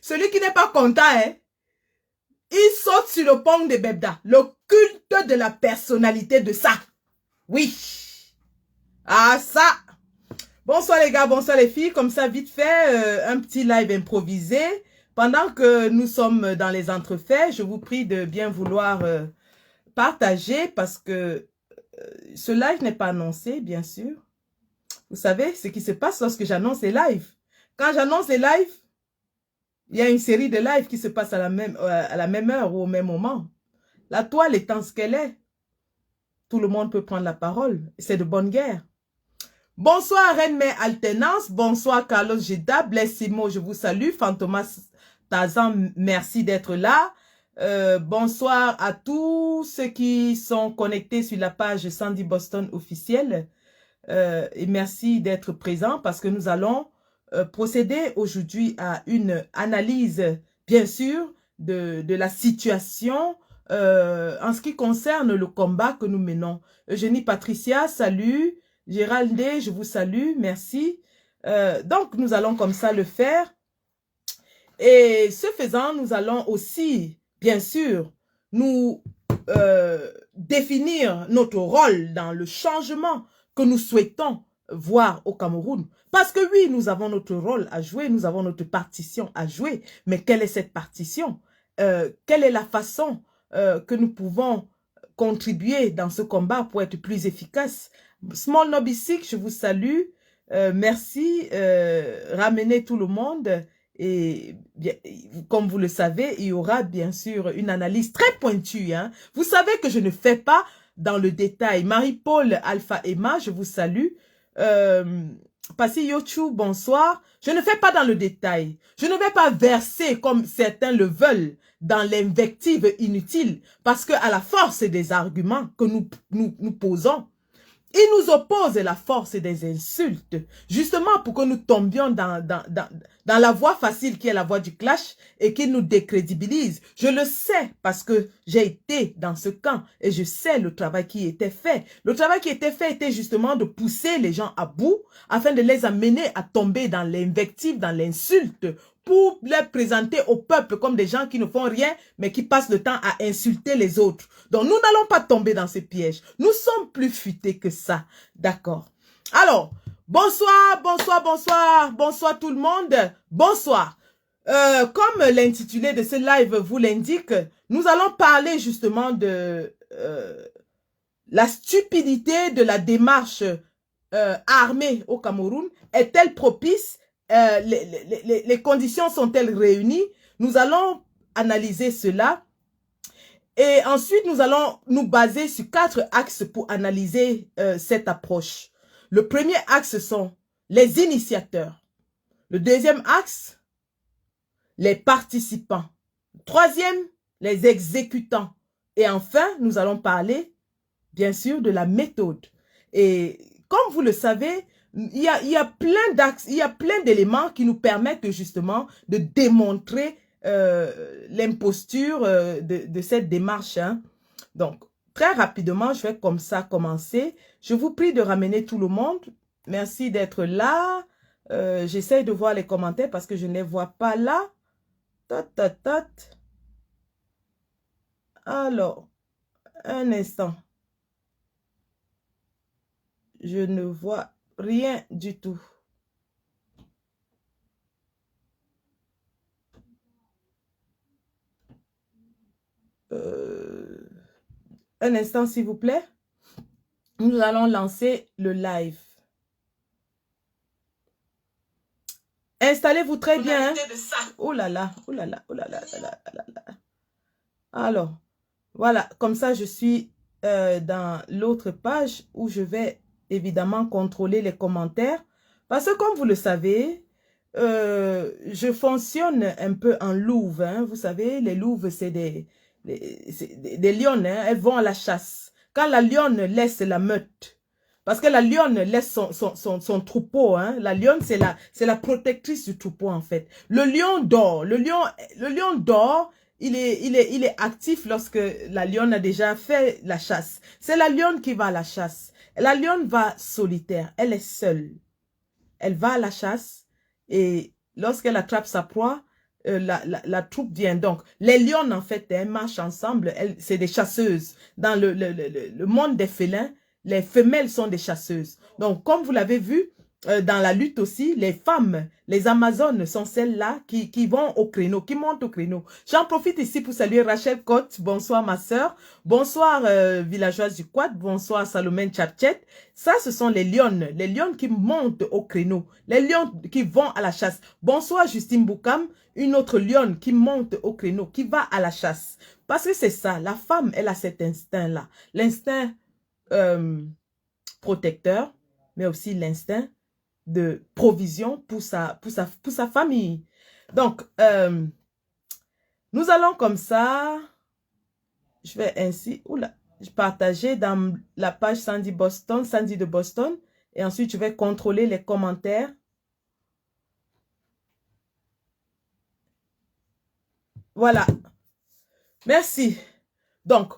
Celui qui n'est pas content, hein, il saute sur le pont de Bebda. Le culte de la personnalité de ça. Oui. Ah, ça. Bonsoir les gars, bonsoir les filles. Comme ça, vite fait, un petit live improvisé. Pendant que nous sommes dans les entrefaits, je vous prie de bien vouloir partager parce que ce live n'est pas annoncé, bien sûr. Vous savez ce qui se passe lorsque j'annonce les lives. Quand j'annonce les lives, il y a une série de lives qui se passe à la même heure ou au même moment. La toile étant ce qu'elle est, tout le monde peut prendre la parole. C'est de bonne guerre. Bonsoir Reine Mère Alternance, bonsoir Carlos Geda, Blessimo, je vous salue, Fantomas Tazan, merci d'être là. Bonsoir à tous ceux qui sont connectés sur la page Sandy Boston officielle. Et merci d'être présents parce que nous allons procéder aujourd'hui à une analyse, bien sûr, de la situation en ce qui concerne le combat que nous menons. Eugénie Patricia, salut. Géraldé, je vous salue, merci. Donc, nous allons comme ça le faire. Et ce faisant, nous allons aussi, bien sûr, nous définir notre rôle dans le changement que nous souhaitons voir au Cameroun. Parce que oui, nous avons notre rôle à jouer, nous avons notre partition à jouer. Mais quelle est cette partition? Quelle est la façon que nous pouvons contribuer dans ce combat pour être plus efficace? Small Nobisic, je vous salue. Merci. Ramenez tout le monde. Et bien, comme vous le savez, il y aura bien sûr une analyse très pointue. Hein. Vous savez que je ne fais pas dans le détail. Marie-Paul Alpha Emma, je vous salue. Passi Yochu, bonsoir. Je ne fais pas dans le détail. Je ne vais pas verser, comme certains le veulent, dans l'invective inutile. Parce que à la force des arguments que nous posons, il nous oppose la force des insultes, justement pour que nous tombions dans la voie facile qui est la voie du clash et qui nous décrédibilise. Je le sais parce que j'ai été dans ce camp et je sais le travail qui était fait. Le travail qui était fait était justement de pousser les gens à bout afin de les amener à tomber dans l'invective, dans l'insulte, pour les présenter au peuple comme des gens qui ne font rien, mais qui passent le temps à insulter les autres. Donc, nous n'allons pas tomber dans ces pièges. Nous sommes plus futés que ça. D'accord. Alors, bonsoir, bonsoir, bonsoir, bonsoir tout le monde. Bonsoir. Comme l'intitulé de ce live vous l'indique, nous allons parler justement de la stupidité de la démarche armée au Cameroun. Est-elle propice? Les conditions sont-elles réunies? Nous allons analyser cela. Et ensuite, nous allons nous baser sur 4 axes pour analyser cette approche. Le premier axe sont les initiateurs. Le deuxième axe, les participants. Le troisième, les exécutants. Et enfin, nous allons parler, bien sûr, de la méthode. Et comme vous le savez, il y a plein d'axes, il y a plein d'éléments qui nous permettent justement de démontrer l'imposture de cette démarche. Hein. Donc, très rapidement, je vais comme ça commencer. Je vous prie de ramener tout le monde. Merci d'être là. J'essaie de voir les commentaires parce que je ne les vois pas là. Alors, un instant. Je ne vois rien du tout. Un instant, s'il vous plaît. Nous allons lancer le live. Installez-vous très bien. Hein? Oh là là, oh là là, oh là là, oh là là, oh là là. Alors, voilà, comme ça, je suis dans l'autre page où je vais évidemment contrôler les commentaires. Parce que comme vous le savez, je fonctionne un peu en louve. Hein. Vous savez, les louves, c'est des lionnes. Hein. Elles vont à la chasse. Quand la lionne laisse la meute, parce que la lionne laisse son troupeau. Hein. La lionne, c'est la protectrice du troupeau, en fait. Le lion dort. Le lion dort. Il est actif lorsque la lionne a déjà fait la chasse. C'est la lionne qui va à la chasse. La lionne va solitaire. Elle est seule. Elle va à la chasse et lorsqu'elle attrape sa proie, la troupe vient. Donc, les lionnes, en fait, elles marchent ensemble. C'est des chasseuses. Dans le monde des félins, les femelles sont des chasseuses. Donc, comme vous l'avez vu, dans la lutte aussi, les femmes, les Amazones sont celles-là qui vont au créneau, qui montent au créneau. J'en profite ici pour saluer Rachel Cotte. Bonsoir ma sœur. Bonsoir villageoise du Quad. Bonsoir Salomé Tchatchet. Ça, ce sont les lionnes qui montent au créneau. Les lions qui vont à la chasse. Bonsoir Justine Boukam, une autre lionne qui monte au créneau, qui va à la chasse. Parce que c'est ça, la femme, elle a cet instinct-là. L'instinct protecteur, mais aussi l'instinct de provision pour sa famille. Donc, nous allons comme ça, je vais ainsi, partager dans la page Sandy de Boston, et ensuite je vais contrôler les commentaires. Voilà. Merci. Donc,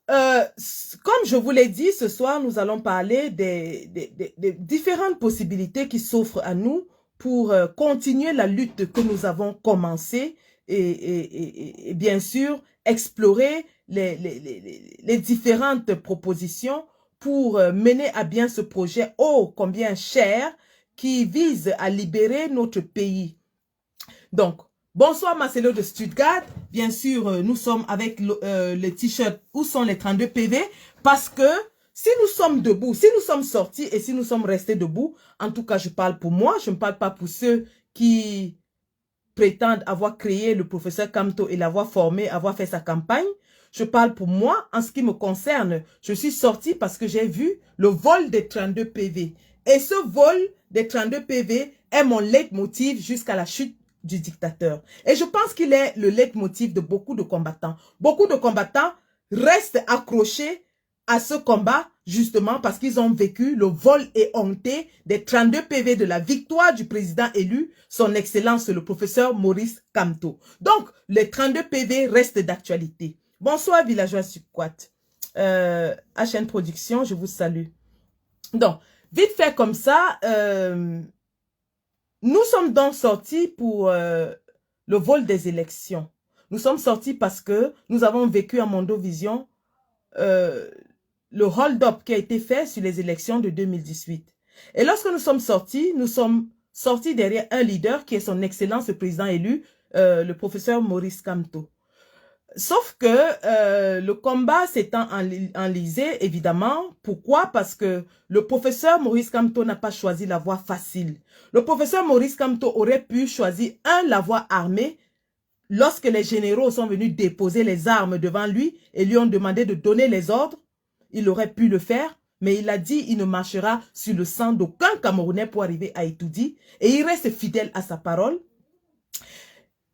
comme je vous l'ai dit, ce soir, nous allons parler des différentes possibilités qui s'offrent à nous pour continuer la lutte que nous avons commencée et bien sûr, explorer les différentes propositions pour mener à bien ce projet ô combien cher qui vise à libérer notre pays. Donc, bonsoir Marcelo de Stuttgart. Bien sûr, nous sommes avec le t-shirt « Où sont les 32 PV ?» parce que si nous sommes debout, si nous sommes sortis et si nous sommes restés debout, en tout cas, je parle pour moi, je ne parle pas pour ceux qui prétendent avoir créé le professeur Kamto et l'avoir formé, avoir fait sa campagne. Je parle pour moi, en ce qui me concerne, je suis sortie parce que j'ai vu le vol des 32 PV. Et ce vol des 32 PV est mon leitmotiv jusqu'à la chute du dictateur. Et je pense qu'il est le leitmotiv de beaucoup de combattants. Beaucoup de combattants restent accrochés à ce combat justement parce qu'ils ont vécu le vol éhonté des 32 PV de la victoire du président élu, son excellence le professeur Maurice Kamto. Donc, les 32 PV restent d'actualité. Bonsoir villageois Subquat. HN Production, je vous salue. Donc, vite fait comme ça, nous sommes donc sortis pour le vol des élections. Nous sommes sortis parce que nous avons vécu à Mondovision le hold-up qui a été fait sur les élections de 2018. Et lorsque nous sommes sortis derrière un leader qui est son excellence le président élu, le professeur Maurice Kamto. Sauf que le combat s'étant enlisé, évidemment. Pourquoi? Parce que le professeur Maurice Kamto n'a pas choisi la voie facile. Le professeur Maurice Kamto aurait pu choisir la voie armée lorsque les généraux sont venus déposer les armes devant lui et lui ont demandé de donner les ordres. Il aurait pu le faire, mais il a dit il ne marchera sur le sang d'aucun Camerounais pour arriver à Itoudi et il reste fidèle à sa parole.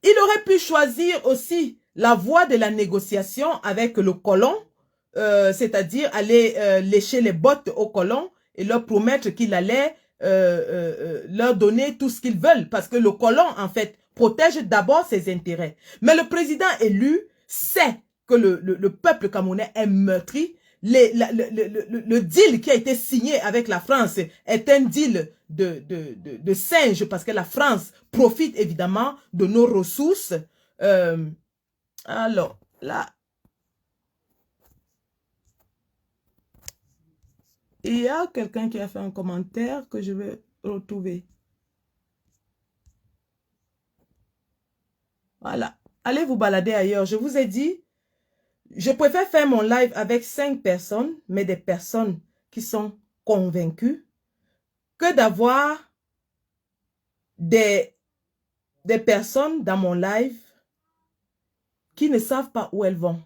Il aurait pu choisir aussi la voie de la négociation avec le colon, c'est-à-dire aller lécher les bottes au colon et leur promettre qu'il allait leur donner tout ce qu'ils veulent. Parce que le colon, en fait, protège d'abord ses intérêts. Mais le président élu sait que le peuple camerounais est meurtri. Le deal qui a été signé avec la France est un deal de singe parce que la France profite évidemment de nos ressources. Alors, là, il y a quelqu'un qui a fait un commentaire que je vais retrouver. Voilà. Allez vous balader ailleurs. Je vous ai dit, je préfère faire mon live avec 5 personnes, mais des personnes qui sont convaincues, que d'avoir des personnes dans mon live qui ne savent pas où elles vont.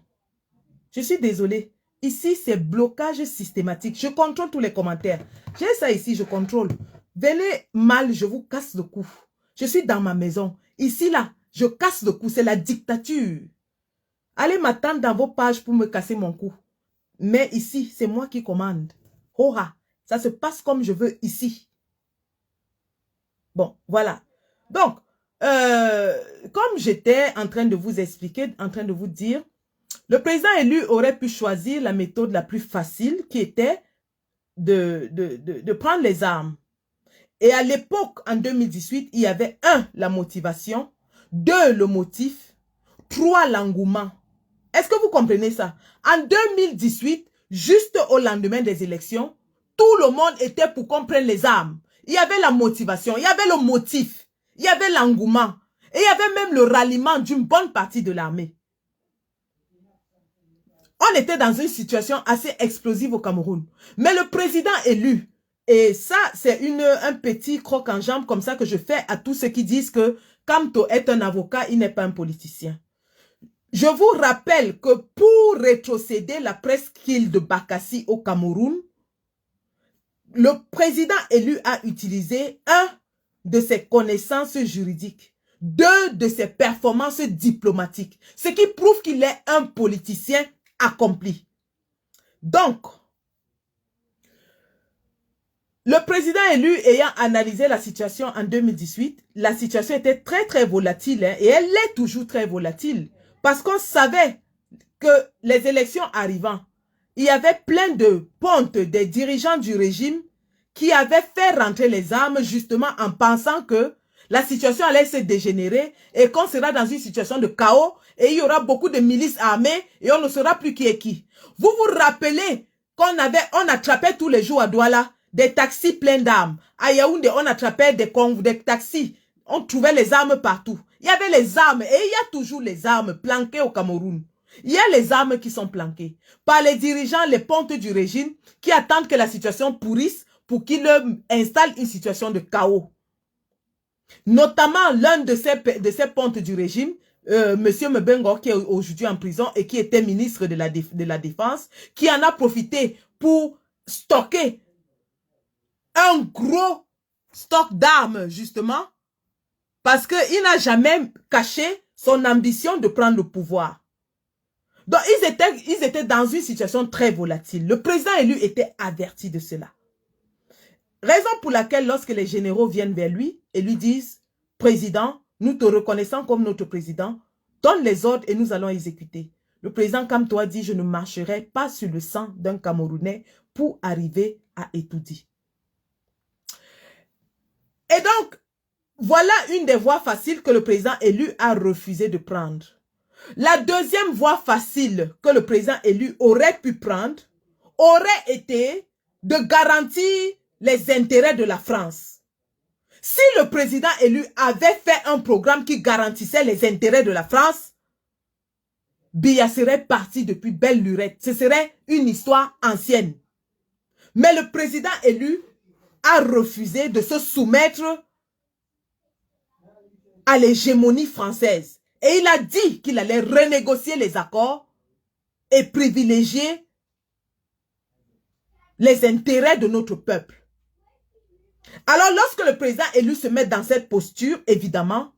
Je suis désolée. Ici, c'est blocage systématique. Je contrôle tous les commentaires. J'ai ça ici, je contrôle. Venez mal, je vous casse le cou. Je suis dans ma maison. Ici, là, je casse le cou. C'est la dictature. Allez m'attendre dans vos pages pour me casser mon cou. Mais ici, c'est moi qui commande. Hoha, ça se passe comme je veux ici. Bon, voilà. Donc, comme j'étais en train de vous expliquer, en train de vous dire, le président élu aurait pu choisir la méthode la plus facile qui était de prendre les armes. Et à l'époque, en 2018, il y avait 1, la motivation, 2, le motif, 3, l'engouement. Est-ce que vous comprenez ça? En 2018, juste au lendemain des élections, tout le monde était pour qu'on prenne les armes. Il y avait la motivation, il y avait le motif, il y avait l'engouement. Et il y avait même le ralliement d'une bonne partie de l'armée. On était dans une situation assez explosive au Cameroun. Mais le président élu, et ça, c'est un petit croc en jambe comme ça que je fais à tous ceux qui disent que Kamto est un avocat, il n'est pas un politicien. Je vous rappelle que pour rétrocéder la presqu'île de Bakassi au Cameroun, le président élu a utilisé 1 de ses connaissances juridiques, 2 de ses performances diplomatiques, ce qui prouve qu'il est un politicien accompli. Donc, le président élu ayant analysé la situation en 2018, la situation était très très volatile et elle est toujours très volatile parce qu'on savait que les élections arrivant, il y avait plein de pontes des dirigeants du régime qui avaient fait rentrer les armes justement en pensant que la situation allait se dégénérer et qu'on sera dans une situation de chaos et il y aura beaucoup de milices armées et on ne saura plus qui est qui. Vous vous rappelez on attrapait tous les jours à Douala des taxis pleins d'armes. À Yaoundé, on attrapait des taxis. On trouvait les armes partout. Il y avait les armes et il y a toujours les armes planquées au Cameroun. Il y a les armes qui sont planquées par les dirigeants, les pontes du régime qui attendent que la situation pourrisse pour qu'ils installent une situation de chaos. Notamment l'un de ces pontes du régime, Monsieur Mbengo, qui est aujourd'hui en prison et qui était ministre de la Défense, qui en a profité pour stocker un gros stock d'armes, justement, parce qu'il n'a jamais caché son ambition de prendre le pouvoir. Donc, ils étaient dans une situation très volatile. Le président élu était averti de cela. Raison pour laquelle, lorsque les généraux viennent vers lui et lui disent « Président, nous te reconnaissons comme notre président, donne les ordres et nous allons exécuter. » Le président Kamto dit « Je ne marcherai pas sur le sang d'un Camerounais pour arriver à Etoudi. » Et donc, voilà une des voies faciles que le président élu a refusé de prendre. La deuxième voie facile que le président élu aurait pu prendre aurait été de garantir les intérêts de la France. Si le président élu avait fait un programme qui garantissait les intérêts de la France, Biya serait parti depuis belle lurette. Ce serait une histoire ancienne. Mais le président élu a refusé de se soumettre à l'hégémonie française. Et il a dit qu'il allait renégocier les accords et privilégier les intérêts de notre peuple. Alors, lorsque le président élu se met dans cette posture, évidemment,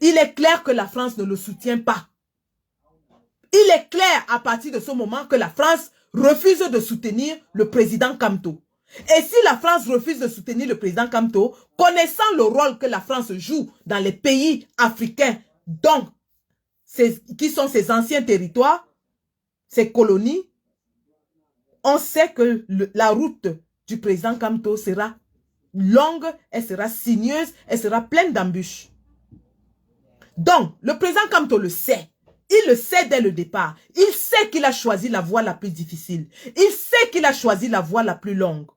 il est clair que la France ne le soutient pas. Il est clair à partir de ce moment que la France refuse de soutenir le président Kamto. Et si la France refuse de soutenir le président Kamto, connaissant le rôle que la France joue dans les pays africains, donc, qui sont ses anciens territoires, ses colonies, on sait que la route du président Kamto sera longue, elle sera sinueuse, elle sera pleine d'embûches. Donc, le président Kamto le sait. Il le sait dès le départ. Il sait qu'il a choisi la voie la plus difficile. Il sait qu'il a choisi la voie la plus longue.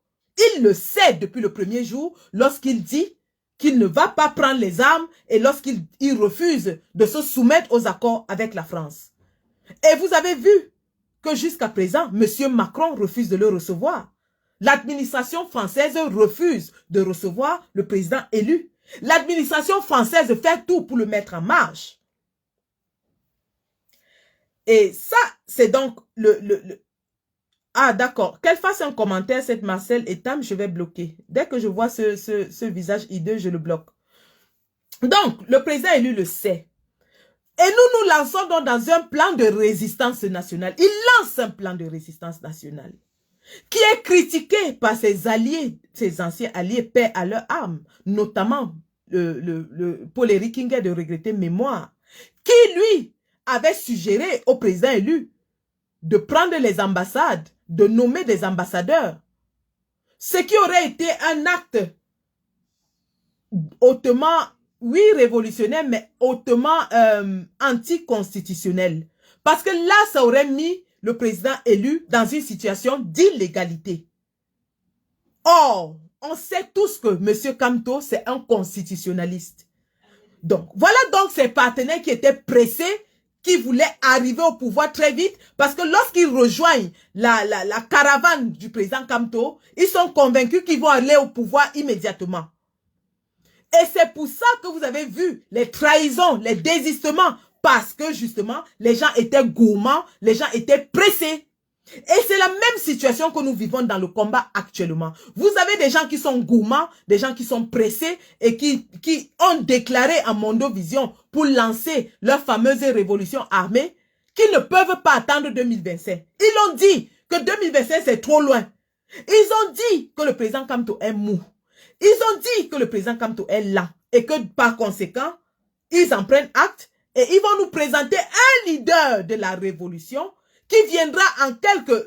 Il le sait depuis le premier jour lorsqu'il dit qu'il ne va pas prendre les armes et lorsqu'il refuse de se soumettre aux accords avec la France. Et vous avez vu que jusqu'à présent, M. Macron refuse de le recevoir. L'administration française refuse de recevoir le président élu. L'administration française fait tout pour le mettre en marche. Et ça, c'est donc Ah, d'accord. Qu'elle fasse un commentaire, cette Marcel Etam, je vais bloquer. Dès que je vois ce visage hideux, je le bloque. Donc, le président élu le sait. Et nous nous lançons donc dans un plan de résistance nationale. Il lance un plan de résistance nationale qui est critiqué par ses alliés, ses anciens alliés, paix à leurs armes, notamment le Paul-Éric Kinguet de regretter mémoire, qui lui avait suggéré au président élu de prendre les ambassades, de nommer des ambassadeurs. Ce qui aurait été un acte hautement, oui, révolutionnaire, mais hautement anticonstitutionnel. Parce que là, ça aurait mis le président élu dans une situation d'illégalité. Or, on sait tous que M. Kamto, c'est un constitutionnaliste. Donc, voilà donc ses partenaires qui étaient pressés, qui voulaient arriver au pouvoir très vite, parce que lorsqu'ils rejoignent la caravane du président Kamto, ils sont convaincus qu'ils vont aller au pouvoir immédiatement. Et c'est pour ça que vous avez vu les trahisons, les désistements, parce que justement, les gens étaient gourmands, les gens étaient pressés. Et c'est la même situation que nous vivons dans le combat actuellement. Vous avez des gens qui sont gourmands, des gens qui sont pressés et qui ont déclaré à Mondovision pour lancer leur fameuse révolution armée qu'ils ne peuvent pas attendre 2025. Ils ont dit que 2025 c'est trop loin. Ils ont dit que le président Kamto est mou. Ils ont dit que le président Kamto est lent et que par conséquent, ils en prennent acte et ils vont nous présenter un leader de la révolution qui viendra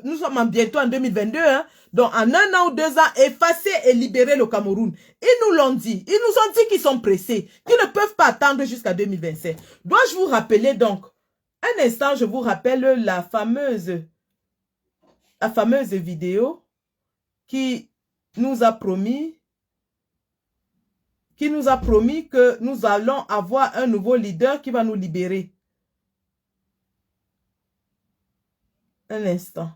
nous sommes bientôt en 2022, hein, donc en 1 an ou 2 ans, effacer et libérer le Cameroun. Ils nous l'ont dit. Ils nous ont dit qu'ils sont pressés, qu'ils ne peuvent pas attendre jusqu'à 2025. Dois-je vous rappeler donc, un instant, je vous rappelle la fameuse vidéo qui nous a promis que nous allons avoir un nouveau leader qui va nous libérer. Un instant.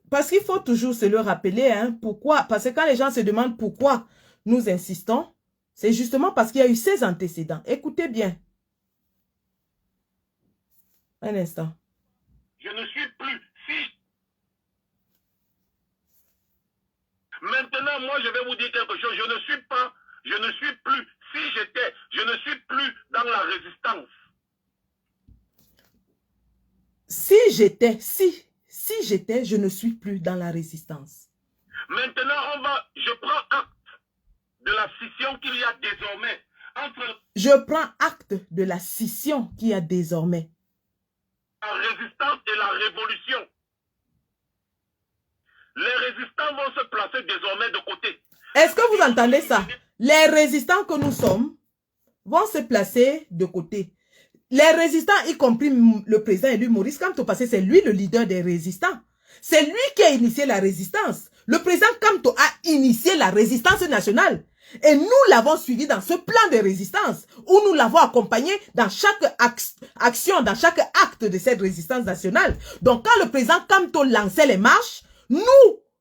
Parce qu'il faut toujours se le rappeler. Hein, pourquoi? Parce que quand les gens se demandent pourquoi nous insistons, c'est justement parce qu'il y a eu ces antécédents. Écoutez bien. Un instant. Je ne suis plus si... Maintenant, moi, je vais vous dire quelque chose. Je ne suis plus, je ne suis plus dans la résistance. Si j'étais, je ne suis plus dans la résistance. Maintenant, je prends acte de la scission qu'il y a désormais entre... Je prends acte de la scission qu'il y a désormais. La résistance et la révolution. Les résistants vont se placer désormais de côté. Est-ce que vous entendez ça? Les résistants que nous sommes vont se placer de côté. Les résistants, y compris le président élu Maurice Kamto, parce que c'est lui le leader des résistants. C'est lui qui a initié la résistance. Le président Kamto a initié la résistance nationale. Et nous l'avons suivi dans ce plan de résistance, où nous l'avons accompagné dans chaque action, dans chaque acte de cette résistance nationale. Donc quand le président Kamto lançait les marches, nous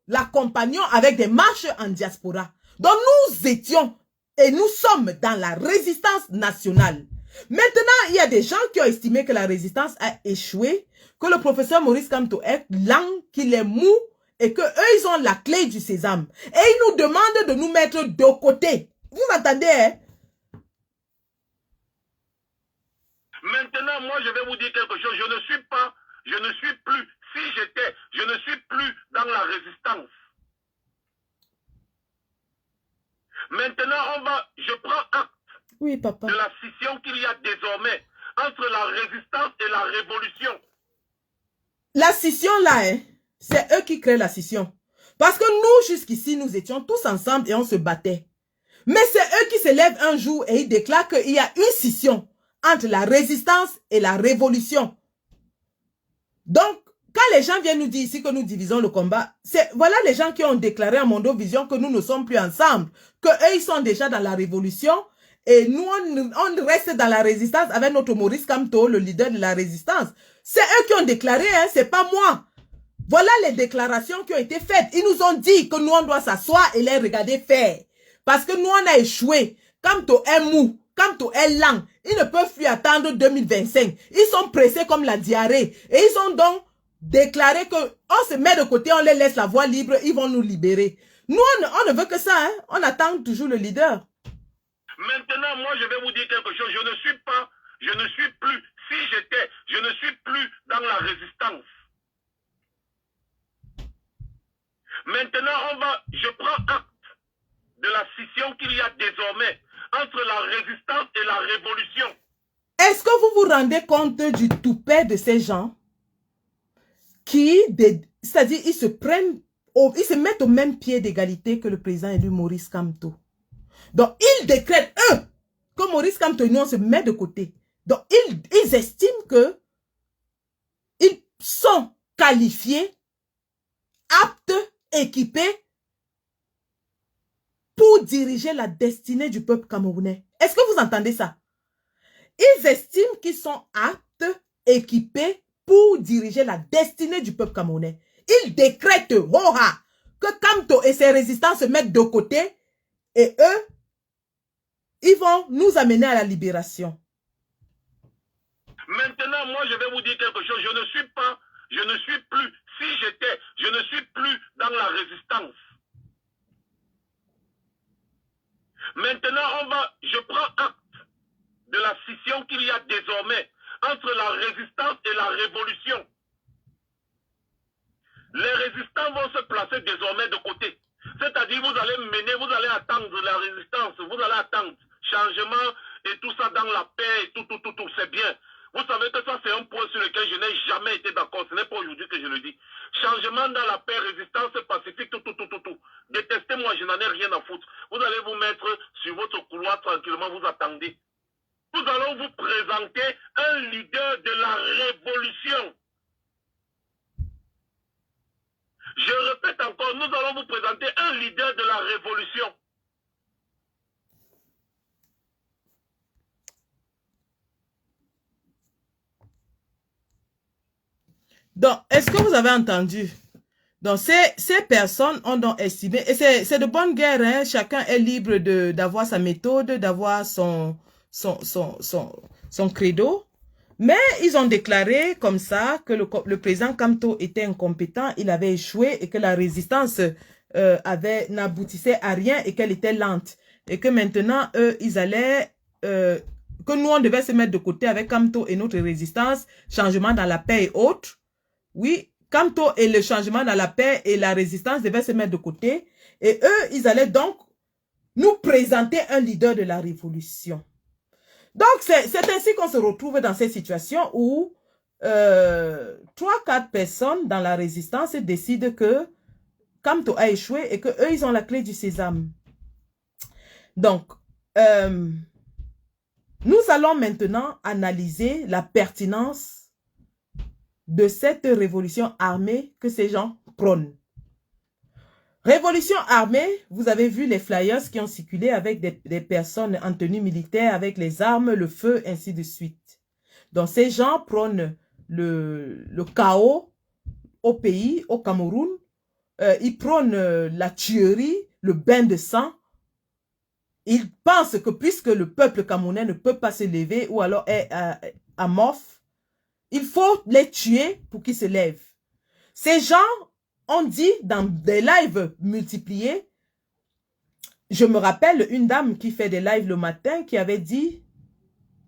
l'accompagnions avec des marches en diaspora. Donc nous étions et nous sommes dans la résistance nationale. Maintenant, il y a des gens qui ont estimé que la résistance a échoué, que le professeur Maurice Kamto est lent, qu'il est mou, et que eux, ils ont la clé du sésame. Et ils nous demandent de nous mettre de côté. Vous m'entendez, hein? Maintenant, moi, je vais vous dire quelque chose. Je ne suis plus, je ne suis plus dans la résistance. Maintenant, je prends acte oui, papa. de la scission qu'il y a désormais entre la résistance et la révolution. La scission, là, hein, c'est eux qui créent la scission. Parce que nous, jusqu'ici, nous étions tous ensemble et on se battait. Mais c'est eux qui se lèvent un jour et ils déclarent qu'il y a une scission entre la résistance et la révolution. Donc, quand les gens viennent nous dire ici que nous divisons le combat, voilà les gens qui ont déclaré à Mondovision que nous ne sommes plus ensemble, que eux, ils sont déjà dans la révolution et nous, on reste dans la résistance avec notre Maurice Kamto, le leader de la résistance. C'est eux qui ont déclaré, hein, c'est pas moi. Voilà les déclarations qui ont été faites. Ils nous ont dit que nous, on doit s'asseoir et les regarder faire. Parce que nous, on a échoué. Kamto est mou, Kamto est lent. Ils ne peuvent plus attendre 2025. Ils sont pressés comme la diarrhée. Et ils ont donc déclaré qu'on se met de côté, on les laisse la voie libre, ils vont nous libérer. Nous, on ne veut que ça, hein. On attend toujours le leader. Maintenant, moi, je vais vous dire quelque chose. Je ne suis plus, je ne suis plus dans la résistance. Maintenant, je prends acte de la scission qu'il y a désormais entre la résistance et la révolution. Est-ce que vous vous vous rendez compte du toupet de ces gens qui, c'est-à-dire, ils se mettent au même pied d'égalité que le président élu Maurice Kamto. Donc, ils décrètent, eux, que Maurice Kamto et nous, on se met de côté. Donc, ils estiment que ils sont qualifiés, aptes, équipés pour diriger la destinée du peuple camerounais. Est-ce que vous entendez ça? Ils estiment qu'ils sont aptes, équipés pour diriger la destinée du peuple camerounais. Ils décrètent que Kamto et ses résistants se mettent de côté et eux, ils vont nous amener à la libération. Maintenant, moi, je vais vous dire quelque chose. Je ne suis plus, je ne suis plus dans la résistance. Maintenant, je prends acte de la scission qu'il y a désormais entre la résistance et la révolution. Les résistants vont se placer désormais de côté. C'est-à-dire, vous allez attendre la résistance, vous allez attendre changement et tout ça dans la paix et tout, c'est bien. Vous savez que ça, c'est un point sur lequel je n'ai jamais été d'accord. Ce n'est pas aujourd'hui que je le dis. Changement dans la paix, résistance pacifique, tout. Détestez-moi, je n'en ai rien à foutre. Vous allez vous mettre sur votre couloir tranquillement, vous attendez. Nous allons vous présenter un leader de la révolution. Je répète encore, nous allons vous présenter un leader de la révolution. Donc, est-ce que vous avez entendu? Donc, ces personnes ont donc estimé, et c'est de bonne guerre, hein, chacun est libre d'avoir sa méthode, d'avoir son credo, mais ils ont déclaré comme ça que le président Kamto était incompétent, il avait échoué et que la résistance n'aboutissait à rien et qu'elle était lente. Et que maintenant, eux, ils allaient... que nous, on devait se mettre de côté avec Kamto et notre résistance, changement dans la paix et autres. Oui, Kamto et le changement dans la paix et la résistance devaient se mettre de côté. Et eux, ils allaient donc nous présenter un leader de la révolution. Donc, c'est ainsi qu'on se retrouve dans cette situation où 3-4 personnes dans la résistance décident que Kamto a échoué et que eux, ils ont la clé du sésame. Donc, nous allons maintenant analyser la pertinence de cette révolution armée que ces gens prônent. Révolution armée, vous avez vu les flyers qui ont circulé avec des personnes en tenue militaire, avec les armes, le feu, ainsi de suite. Donc ces gens prônent le chaos au pays, au Cameroun. Ils prônent la tuerie, le bain de sang. Ils pensent que puisque le peuple camerounais ne peut pas se lever ou alors est amorphe, il faut les tuer pour qu'ils se lèvent. Ces gens ont dit dans des lives multipliés, je me rappelle une dame qui fait des lives le matin qui avait dit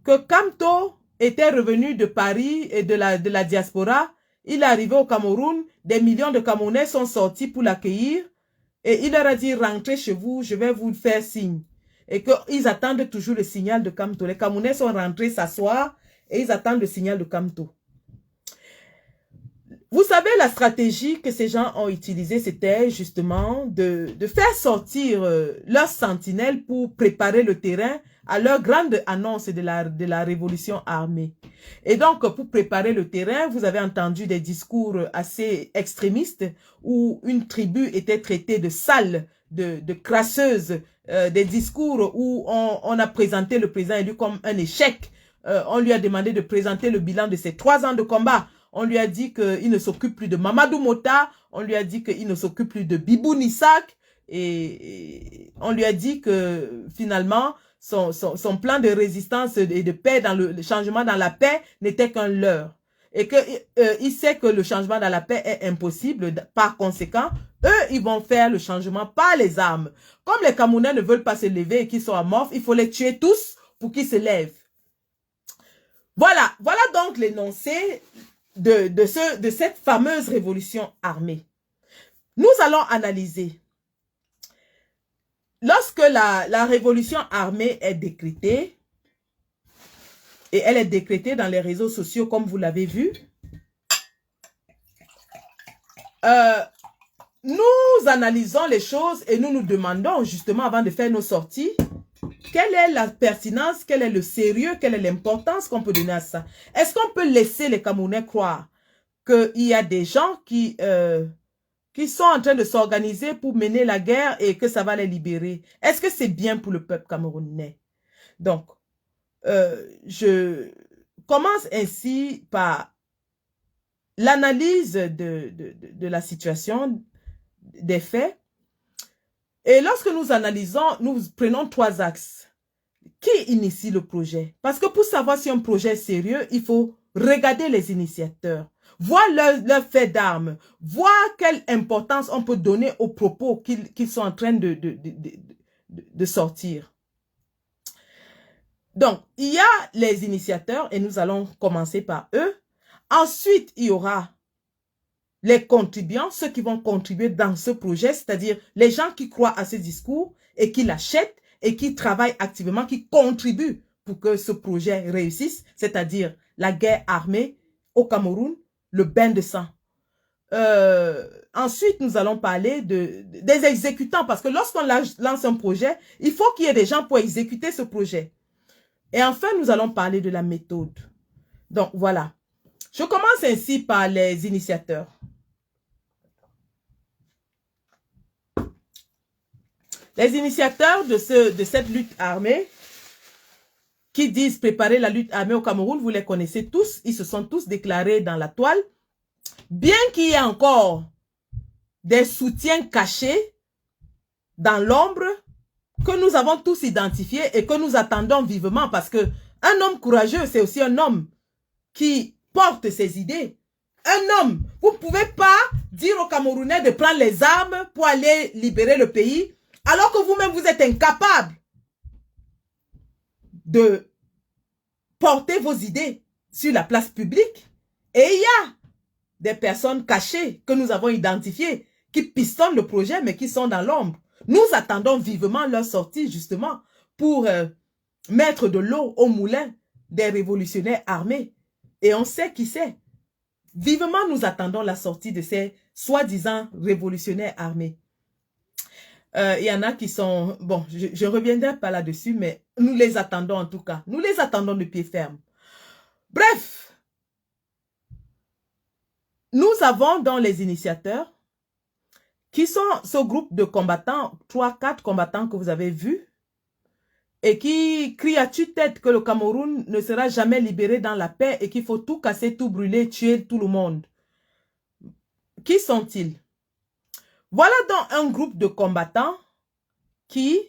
que Kamto était revenu de Paris et de la diaspora. Il est arrivé au Cameroun, des millions de Camerounais sont sortis pour l'accueillir et il leur a dit rentrez chez vous, je vais vous faire signe. Et qu'ils attendent toujours le signal de Kamto. Les Camerounais sont rentrés s'asseoir et ils attendent le signal de Kamto. Vous savez, la stratégie que ces gens ont utilisée, c'était justement de faire sortir leurs sentinelles pour préparer le terrain à leur grande annonce de la révolution armée. Et donc, pour préparer le terrain, vous avez entendu des discours assez extrémistes où une tribu était traitée de sale, de crasseuse, des discours où on a présenté le président élu comme un échec. On lui a demandé de présenter le bilan de ses 3 ans de combat. On lui a dit qu'il ne s'occupe plus de Mamadou Mota. On lui a dit qu'il ne s'occupe plus de Bibou Nissak. Et on lui a dit que finalement, son plan de résistance et de paix, dans le changement dans la paix, n'était qu'un leurre. Et qu'il sait que le changement dans la paix est impossible. Par conséquent, eux, ils vont faire le changement par les armes. Comme les Camerounais ne veulent pas se lever et qu'ils sont amorphes, il faut les tuer tous pour qu'ils se lèvent. Voilà donc l'énoncé de cette fameuse révolution armée. Nous allons analyser. Lorsque la révolution armée est décrétée, et elle est décrétée dans les réseaux sociaux comme vous l'avez vu. Nous analysons les choses et nous nous demandons justement avant de faire nos sorties, quelle est la pertinence, quel est le sérieux, quelle est l'importance qu'on peut donner à ça. Est-ce qu'on peut laisser les Camerounais croire qu'il y a des gens qui sont en train de s'organiser pour mener la guerre et que ça va les libérer? Est-ce que c'est bien pour le peuple camerounais? Donc, je commence ainsi par l'analyse de la situation, des faits. Et lorsque nous analysons, nous prenons 3 axes. Qui initie le projet? Parce que pour savoir si un projet est sérieux, il faut regarder les initiateurs, voir leur fait d'armes, voir quelle importance on peut donner aux propos qu'ils sont en train de sortir. Donc, il y a les initiateurs et nous allons commencer par eux. Ensuite, il y aura les contribuants, ceux qui vont contribuer dans ce projet, c'est-à-dire les gens qui croient à ce discours et qui l'achètent et qui travaillent activement, qui contribuent pour que ce projet réussisse, c'est-à-dire la guerre armée au Cameroun, le bain de sang. Ensuite, nous allons parler des exécutants, parce que lorsqu'on lance un projet, il faut qu'il y ait des gens pour exécuter ce projet. Et enfin, nous allons parler de la méthode. Donc, voilà. Je commence ainsi par les initiateurs. Les initiateurs de cette lutte armée, qui disent préparer la lutte armée au Cameroun, vous les connaissez tous, ils se sont tous déclarés dans la toile. Bien qu'il y ait encore des soutiens cachés dans l'ombre, que nous avons tous identifiés et que nous attendons vivement, parce que un homme courageux, c'est aussi un homme qui porte ses idées. Un homme, vous ne pouvez pas dire aux Camerounais de prendre les armes pour aller libérer le pays, alors que vous-même, vous êtes incapable de porter vos idées sur la place publique. Et il y a des personnes cachées que nous avons identifiées qui pistonnent le projet, mais qui sont dans l'ombre. Nous attendons vivement leur sortie, justement, pour mettre de l'eau au moulin des révolutionnaires armés. Et on sait qui c'est. Vivement, nous attendons la sortie de ces soi-disant révolutionnaires armés. Il y en a qui sont... Bon, je ne reviendrai pas là-dessus, mais nous les attendons en tout cas. Nous les attendons de pied ferme. Bref, nous avons dans les initiateurs qui sont ce groupe de combattants, 3-4 combattants que vous avez vus, et qui crient à tue-tête que le Cameroun ne sera jamais libéré dans la paix et qu'il faut tout casser, tout brûler, tuer tout le monde. Qui sont-ils? Voilà donc un groupe de combattants qui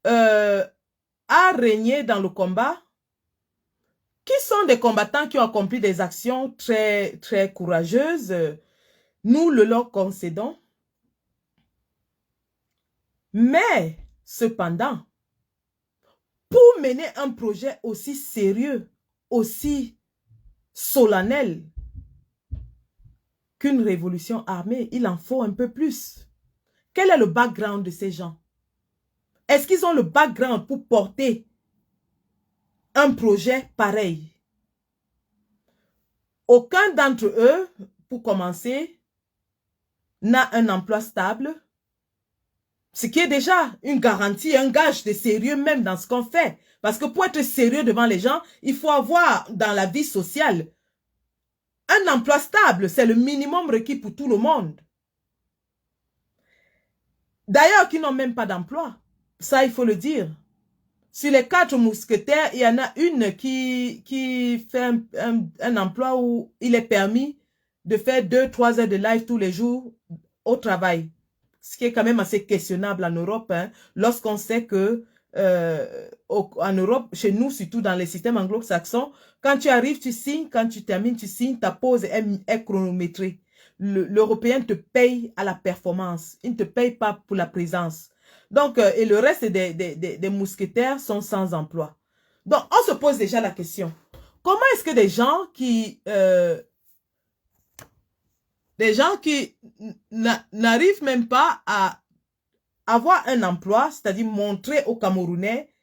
a régné dans le combat, qui sont des combattants qui ont accompli des actions très, très courageuses. Nous le leur concédons. Mais, cependant, pour mener un projet aussi sérieux, aussi solennel qu'une révolution armée, il en faut un peu plus. Quel est le background de ces gens? Est-ce qu'ils ont le background pour porter un projet pareil? Aucun d'entre eux, pour commencer, n'a un emploi stable, ce qui est déjà une garantie, un gage de sérieux même dans ce qu'on fait. Parce que pour être sérieux devant les gens, il faut avoir dans la vie sociale un emploi stable. C'est le minimum requis pour tout le monde. D'ailleurs, qui n'ont même pas d'emploi. Ça, il faut le dire. Sur les 4 mousquetaires, il y en a une qui fait un emploi où il est permis de faire 2-3 heures de live tous les jours au travail. Ce qui est quand même assez questionnable en Europe, hein, lorsqu'on sait que en Europe, chez nous, surtout dans les systèmes anglo-saxons, quand tu arrives, tu signes, quand tu termines, tu signes, ta pause est chronométrée. L'Européen te paye à la performance, il ne te paye pas pour la présence. Donc, et le reste des mousquetaires sont sans emploi. Donc, on se pose déjà la question, comment est-ce que des gens qui n'arrivent même pas à avoir un emploi, c'est-à-dire montrer aux Camerounais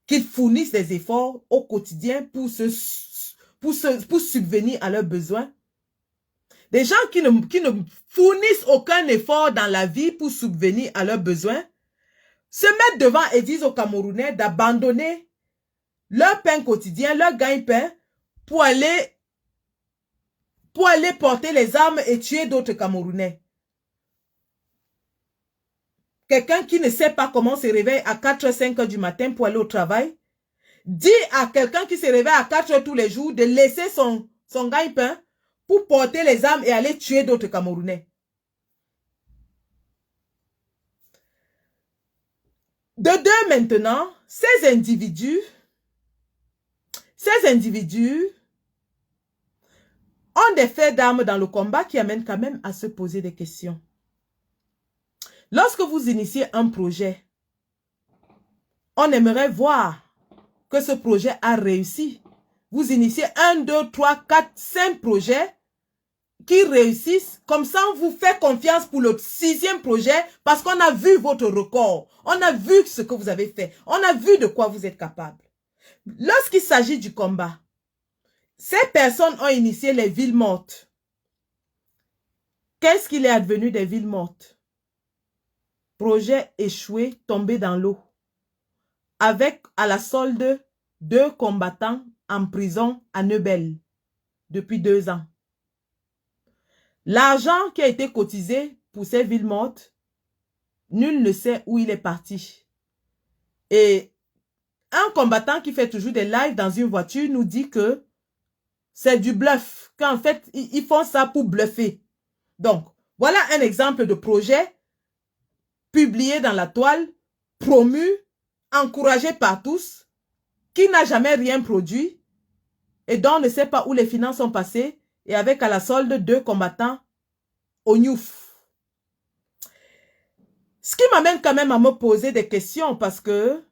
qu'ils fournissent des efforts au quotidien pour subvenir à leurs besoins. Des gens qui ne fournissent aucun effort dans la vie pour subvenir à leurs besoins, se mettent devant et disent aux Camerounais d'abandonner leur pain quotidien, leur gagne-pain, pour aller porter les armes et tuer d'autres Camerounais. Quelqu'un qui ne sait pas comment se réveille à 4h, 5h du matin pour aller au travail, dit à quelqu'un qui se réveille à 4h tous les jours de laisser son gagne-pain pour porter les armes et aller tuer d'autres Camerounais. De deux maintenant, ces individus ont des faits d'armes dans le combat qui amènent quand même à se poser des questions. Lorsque vous initiez un projet, on aimerait voir que ce projet a réussi. Vous initiez 1, 2, 3, 4, 5 projets qui réussissent. Comme ça, on vous fait confiance pour le 6e projet parce qu'on a vu votre record. On a vu ce que vous avez fait. On a vu de quoi vous êtes capable. Lorsqu'il s'agit du combat, ces personnes ont initié les villes mortes. Qu'est-ce qu'il est advenu des villes mortes? Projet échoué, tombé dans l'eau. Avec à la solde 2 combattants en prison à Neubel depuis 2 ans. L'argent qui a été cotisé pour ces villes mortes, nul ne sait où il est parti. Et un combattant qui fait toujours des lives dans une voiture nous dit que c'est du bluff, qu'en fait, ils font ça pour bluffer. Donc, voilà un exemple de projet publié dans la toile, promu, encouragé par tous, qui n'a jamais rien produit et dont on ne sait pas où les finances sont passées et avec à la solde 2 combattants au Niouf. Ce qui m'amène quand même à me poser des questions parce que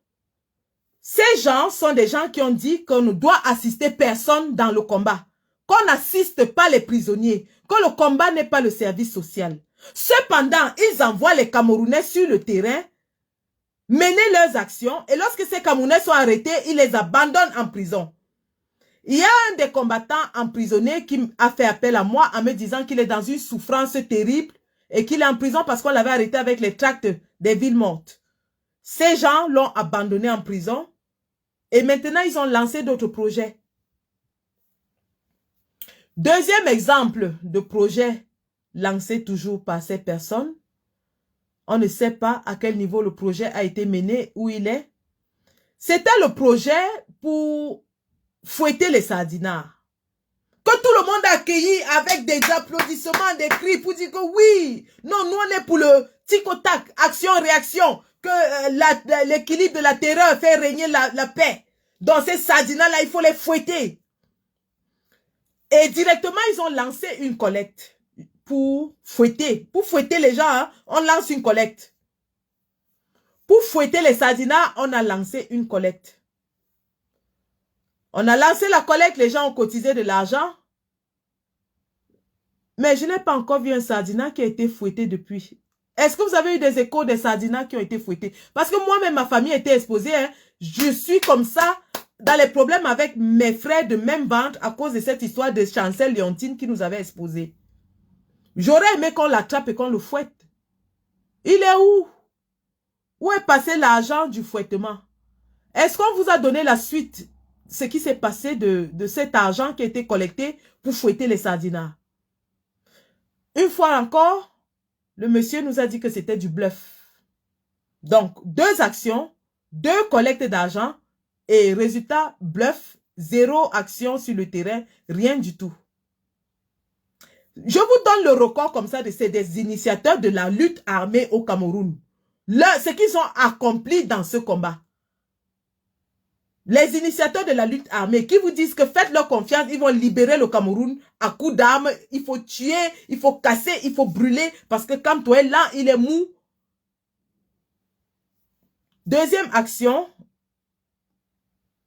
ces gens sont des gens qui ont dit qu'on ne doit assister personne dans le combat, qu'on n'assiste pas les prisonniers, que le combat n'est pas le service social. Cependant, ils envoient les Camerounais sur le terrain, mener leurs actions, et lorsque ces Camerounais sont arrêtés, ils les abandonnent en prison. Il y a un des combattants emprisonnés qui a fait appel à moi en me disant qu'il est dans une souffrance terrible et qu'il est en prison parce qu'on l'avait arrêté avec les tracts des villes mortes. Ces gens l'ont abandonné en prison et maintenant ils ont lancé d'autres projets. Deuxième exemple de projet lancé toujours par ces personnes. On ne sait pas à quel niveau le projet a été mené, où il est. C'était le projet pour fouetter les sardinards. Que tout le monde a accueilli avec des applaudissements, des cris pour dire que oui, non, nous on est pour le tic-au-tac, action-réaction, que l'équilibre de la terreur fait régner la paix. Donc ces sardinards-là, il faut les fouetter. Et directement, ils ont lancé une collecte pour fouetter les gens, hein, on lance une collecte. Pour fouetter les sardinards, on a lancé une collecte. On a lancé la collecte, les gens ont cotisé de l'argent. Mais je n'ai pas encore vu un sardinard qui a été fouetté depuis. Est-ce que vous avez eu des échos des sardinards qui ont été fouettés? Parce que moi-même, ma famille était exposée. Hein. Je suis comme ça dans les problèmes avec mes frères de même ventre à cause de cette histoire de Chancel Léontine qui nous avait exposés. J'aurais aimé qu'on l'attrape et qu'on le fouette. Il est où? Où est passé l'argent du fouettement? Est-ce qu'on vous a donné la suite, ce qui s'est passé de cet argent qui a été collecté pour fouetter les sardinards? Une fois encore, le monsieur nous a dit que c'était du bluff. Donc, 2 actions, 2 collectes d'argent et résultat, bluff, 0 action sur le terrain, rien du tout. Je vous donne le record comme ça c'est des initiateurs de la lutte armée au Cameroun. Ce qu'ils ont accompli dans ce combat. Les initiateurs de la lutte armée qui vous disent que faites leur confiance, ils vont libérer le Cameroun à coups d'armes. Il faut tuer, il faut casser, il faut brûler parce que quand toi est là, il est mou. Deuxième action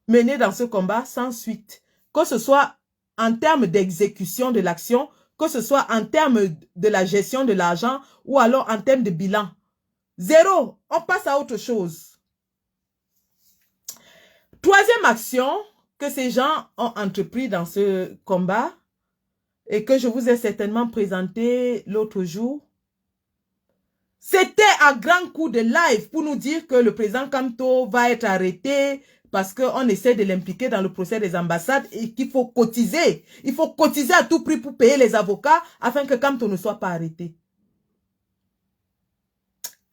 menée dans ce combat sans suite. Que ce soit en termes d'exécution de l'action, que ce soit en termes de la gestion de l'argent ou alors en termes de bilan. 0. On passe à autre chose. troisième action que ces gens ont entrepris dans ce combat et que je vous ai certainement présenté l'autre jour, c'était à grand coup de live pour nous dire que le président Kamto va être arrêté parce qu'on essaie de l'impliquer dans le procès des ambassades et qu'il faut cotiser. Il faut cotiser à tout prix pour payer les avocats afin que Kamto ne soit pas arrêté.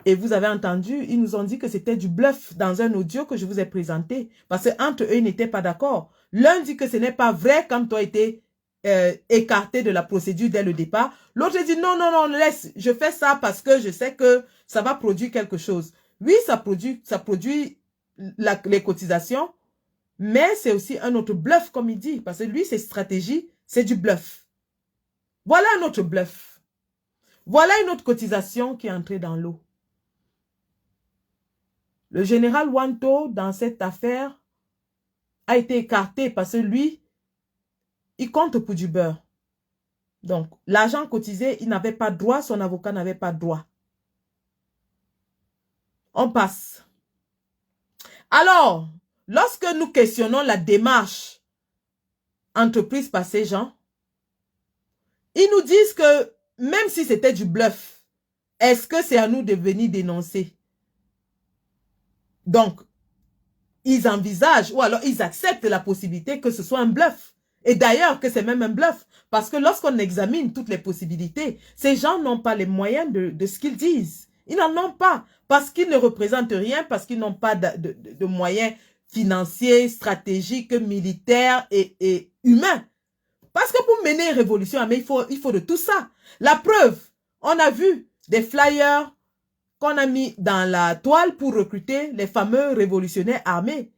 Et vous avez entendu, ils nous ont dit que c'était du bluff dans un audio que je vous ai présenté. Parce qu'entre eux, ils n'étaient pas d'accord. L'un dit que ce n'est pas vrai quand tu as été écarté de la procédure dès le départ. L'autre dit non, non, non, laisse, je fais ça parce que je sais que ça va produire quelque chose. Oui, ça produit les cotisations, mais c'est aussi un autre bluff, comme il dit. Parce que lui, ses stratégies, c'est du bluff. Voilà un autre bluff. Voilà une autre cotisation qui est entrée dans l'eau. Le général Wanto, dans cette affaire, a été écarté parce que lui, il compte pour du beurre. Donc, l'argent cotisé, il n'avait pas droit, son avocat n'avait pas droit. On passe. Alors, lorsque nous questionnons la démarche entreprise par ces gens, ils nous disent que même si c'était du bluff, est-ce que c'est à nous de venir dénoncer? Donc, ils envisagent ou alors ils acceptent la possibilité que ce soit un bluff. Et d'ailleurs, que c'est même un bluff. Parce que lorsqu'on examine toutes les possibilités, ces gens n'ont pas les moyens de ce qu'ils disent. Ils n'en ont pas. Parce qu'ils ne représentent rien, parce qu'ils n'ont pas de moyens financiers, stratégiques, militaires et humains. Parce que pour mener une révolution, mais il faut de tout ça. La preuve, on a vu des flyers qu'on a mis dans la toile pour recruter les fameux révolutionnaires armés.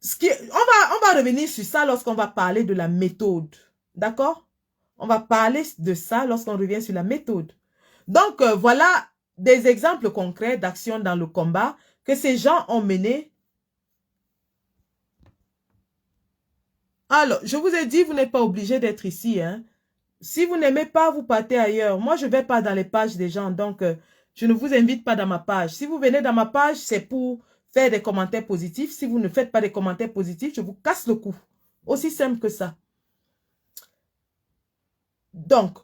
On va revenir sur ça lorsqu'on va parler de la méthode. D'accord? On va parler de ça lorsqu'on revient sur la méthode. Donc, voilà des exemples concrets d'actions dans le combat que ces gens ont mené. Alors, je vous ai dit, vous n'êtes pas obligé d'être ici. Hein. Si vous n'aimez pas, vous partez ailleurs. Moi, je ne vais pas dans les pages des gens, donc je ne vous invite pas dans ma page. Si vous venez dans ma page, c'est pour faire des commentaires positifs. Si vous ne faites pas des commentaires positifs, je vous casse le cou. Aussi simple que ça. Donc,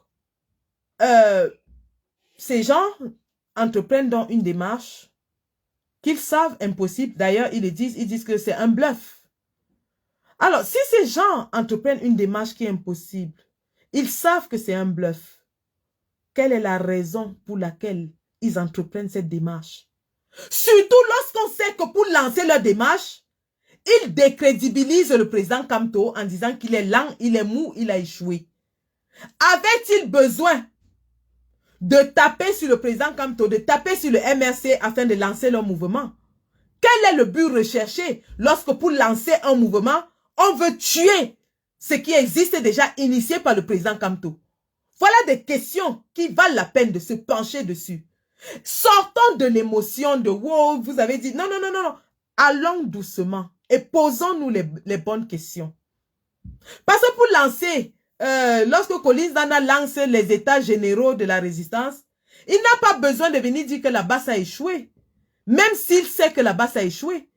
ces gens entreprennent donc une démarche qu'ils savent impossible. D'ailleurs, ils disent que c'est un bluff. Alors, si ces gens entreprennent une démarche qui est impossible, ils savent que c'est un bluff. Quelle est la raison pour laquelle ils entreprennent cette démarche? Surtout lorsqu'on sait que pour lancer leur démarche, ils décrédibilisent le président Kamto en disant qu'il est lent, il est mou, il a échoué. Avait-il besoin de taper sur le président Kamto, de taper sur le MRC afin de lancer leur mouvement? Quel est le but recherché lorsque pour lancer un mouvement, on veut tuer ce qui existe déjà initié par le président Kamto? Voilà des questions qui valent la peine de se pencher dessus. Sortons de l'émotion de « wow, vous avez dit non, non, non, non, non ». Allons doucement et posons-nous les bonnes questions. Parce que pour lancer, lorsque Collins Nana lance les états généraux de la résistance, il n'a pas besoin de venir dire que la base a échoué. Même s'il sait que la base a échoué.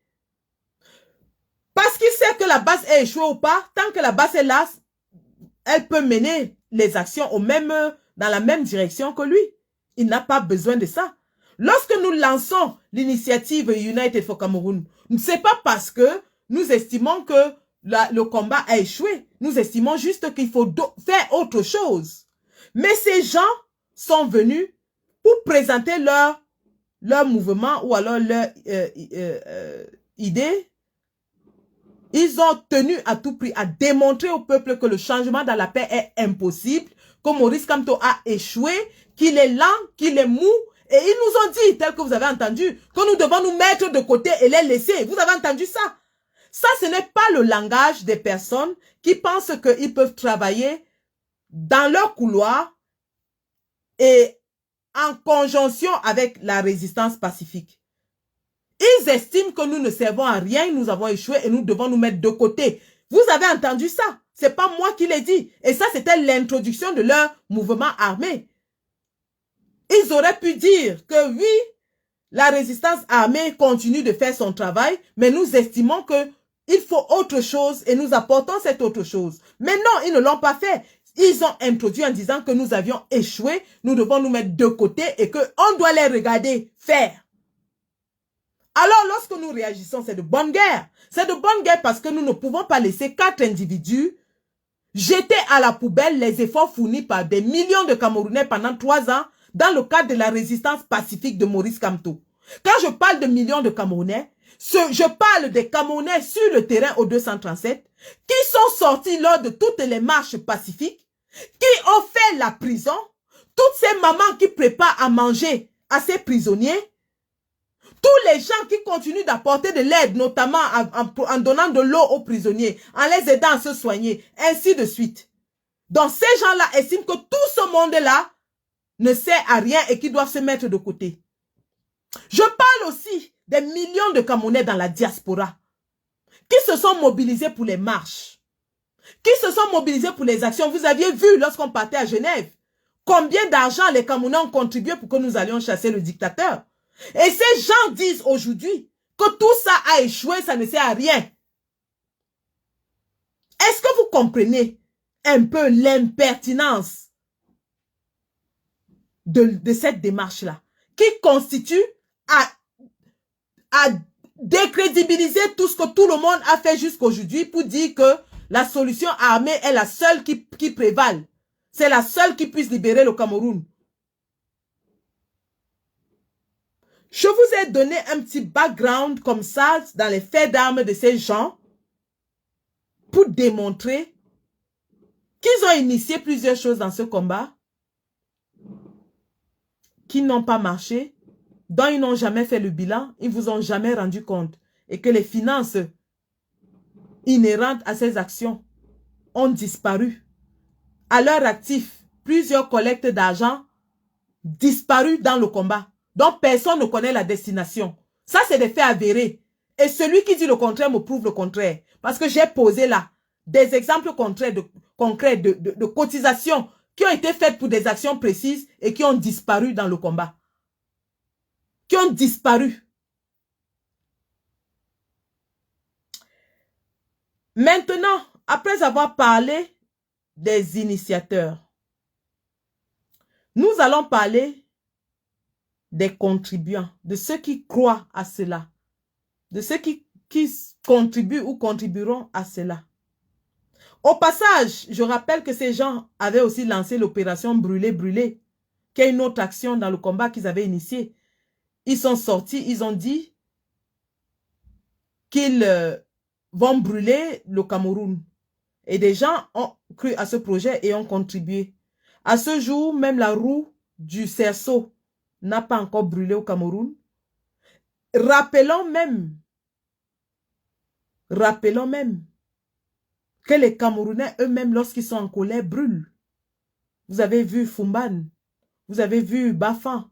Parce qu'il sait que la base a échoué ou pas, tant que la base est là, elle peut mener les actions dans la même direction que lui. Il n'a pas besoin de ça. Lorsque nous lançons l'initiative United for Cameroon, ce n'est pas parce que nous estimons que le combat a échoué. Nous estimons juste qu'il faut faire autre chose. Mais ces gens sont venus pour présenter leur mouvement ou alors leur idée. Ils ont tenu à tout prix à démontrer au peuple que le changement dans la paix est impossible, que Maurice Kamto a échoué, qu'il est lent, qu'il est mou. Et ils nous ont dit, tel que vous avez entendu, que nous devons nous mettre de côté et les laisser. Vous avez entendu ça? Ça, ce n'est pas le langage des personnes qui pensent qu'ils peuvent travailler dans leur couloir et en conjonction avec la résistance pacifique. Ils estiment que nous ne servons à rien, nous avons échoué et nous devons nous mettre de côté. Vous avez entendu ça? C'est pas moi qui l'ai dit. Et ça, c'était l'introduction de leur mouvement armé. Ils auraient pu dire que oui, la résistance armée continue de faire son travail, mais nous estimons que il faut autre chose et nous apportons cette autre chose. Mais non, ils ne l'ont pas fait. Ils ont introduit en disant que nous avions échoué, nous devons nous mettre de côté et qu'on doit les regarder faire. Alors, lorsque nous réagissons, c'est de bonne guerre. C'est de bonne guerre parce que nous ne pouvons pas laisser 4 individus jeter à la poubelle les efforts fournis par des millions de Camerounais pendant 3 ans dans le cadre de la résistance pacifique de Maurice Kamto. Quand je parle de millions de Camerounais, je parle des Camerounais sur le terrain au 237 qui sont sortis lors de toutes les marches pacifiques, qui ont fait la prison, toutes ces mamans qui préparent à manger à ces prisonniers, tous les gens qui continuent d'apporter de l'aide, notamment en donnant de l'eau aux prisonniers, en les aidant à se soigner, ainsi de suite. Donc ces gens-là estiment que tout ce monde-là ne sert à rien et qu'ils doivent se mettre de côté. Je parle aussi des millions de Camerounais dans la diaspora qui se sont mobilisés pour les marches, qui se sont mobilisés pour les actions. Vous aviez vu lorsqu'on partait à Genève, combien d'argent les Camerounais ont contribué pour que nous allions chasser le dictateur. Et ces gens disent aujourd'hui que tout ça a échoué, ça ne sert à rien. Est-ce que vous comprenez un peu l'impertinence de cette démarche-là, qui constitue à décrédibiliser tout ce que tout le monde a fait jusqu'aujourd'hui pour dire que la solution armée est la seule qui prévale. C'est la seule qui puisse libérer le Cameroun. Je vous ai donné un petit background comme ça dans les faits d'armes de ces gens pour démontrer qu'ils ont initié plusieurs choses dans ce combat qui n'ont pas marché, dont ils n'ont jamais fait le bilan, ils ne vous ont jamais rendu compte et que les finances inhérentes à ces actions ont disparu. À leur actif, plusieurs collectes d'argent disparues dans le combat. Donc, personne ne connaît la destination. Ça, c'est des faits avérés. Et celui qui dit le contraire me prouve le contraire. Parce que j'ai posé là des exemples concrets de cotisations qui ont été faites pour des actions précises et qui ont disparu dans le combat. Qui ont disparu. Maintenant, après avoir parlé des initiateurs, nous allons parler des contribuants, de ceux qui croient à cela, de ceux qui contribuent ou contribueront à cela. Au passage, je rappelle que ces gens avaient aussi lancé l'opération Brûler, qui est une autre action dans le combat qu'ils avaient initié. Ils sont sortis, ils ont dit qu'ils vont brûler le Cameroun. Et des gens ont cru à ce projet et ont contribué. À ce jour, même la roue du cerceau n'a pas encore brûlé au Cameroun. Rappelons même que les Camerounais eux-mêmes, lorsqu'ils sont en colère, brûlent. Vous avez vu Fumban, vous avez vu Bafan,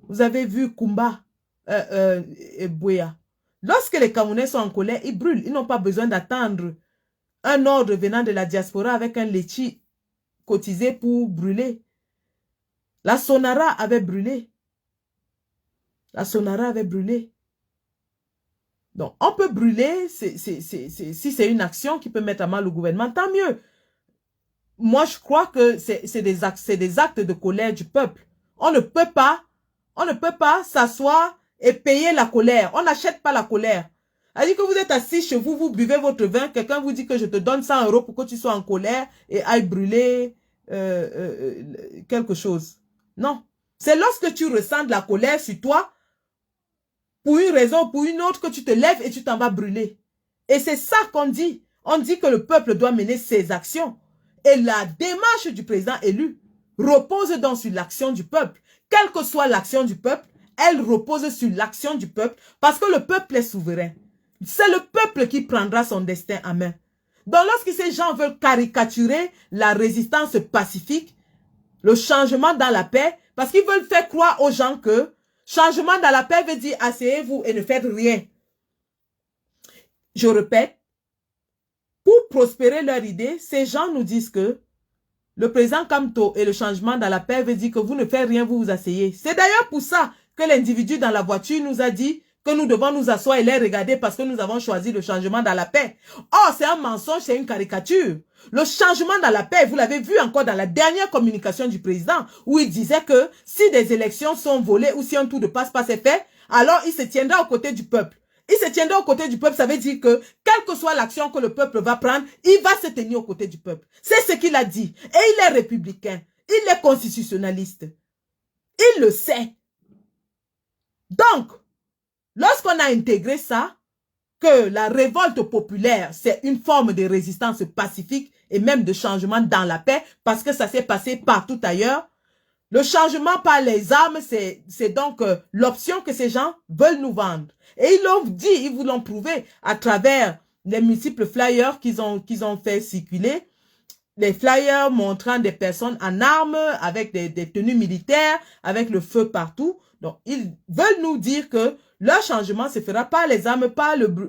vous avez vu Kumba et Bouya. Lorsque les Camerounais sont en colère, ils brûlent. Ils n'ont pas besoin d'attendre un ordre venant de la diaspora avec un litchi cotisé pour brûler. La Sonara avait brûlé. La Sonara avait brûlé. Donc, on peut brûler, si c'est une action qui peut mettre à mal le gouvernement, tant mieux. Moi, je crois que c'est des actes de colère du peuple. On ne peut pas s'asseoir et payer la colère. On n'achète pas la colère. C'est-à-dire que vous êtes assis chez vous, vous buvez votre vin, quelqu'un vous dit que je te donne 100 € pour que tu sois en colère et aille brûler quelque chose. Non. C'est lorsque tu ressens de la colère sur toi, pour une raison ou pour une autre, que tu te lèves et tu t'en vas brûler. Et c'est ça qu'on dit. On dit que le peuple doit mener ses actions. Et la démarche du président élu repose donc sur l'action du peuple. Quelle que soit l'action du peuple, elle repose sur l'action du peuple parce que le peuple est souverain. C'est le peuple qui prendra son destin en main. Donc lorsque ces gens veulent caricaturer la résistance pacifique, le changement dans la paix, parce qu'ils veulent faire croire aux gens que changement dans la paix veut dire asseyez-vous et ne faites rien. Je répète, pour prospérer leur idée, ces gens nous disent que le président Kamto et le changement dans la paix veut dire que vous ne faites rien, vous vous asseyez. C'est d'ailleurs pour ça que l'individu dans la voiture nous a dit que nous devons nous asseoir et les regarder parce que nous avons choisi le changement dans la paix. Or, c'est un mensonge, c'est une caricature. Le changement dans la paix, vous l'avez vu encore dans la dernière communication du président, où il disait que si des élections sont volées ou si un tour de passe-passe est fait, alors il se tiendra aux côtés du peuple. Il se tiendra aux côtés du peuple, ça veut dire que, quelle que soit l'action que le peuple va prendre, il va se tenir aux côtés du peuple. C'est ce qu'il a dit. Et il est républicain. Il est constitutionnaliste. Il le sait. Donc, lorsqu'on a intégré ça, que la révolte populaire, c'est une forme de résistance pacifique et même de changement dans la paix, parce que ça s'est passé partout ailleurs, le changement par les armes, c'est donc l'option que ces gens veulent nous vendre. Et ils l'ont dit, ils vous l'ont prouvé à travers les multiples flyers qu'ils ont fait circuler. Les flyers montrant des personnes en armes, avec des tenues militaires, avec le feu partout. Donc, ils veulent nous dire que leur changement se fera par les armes,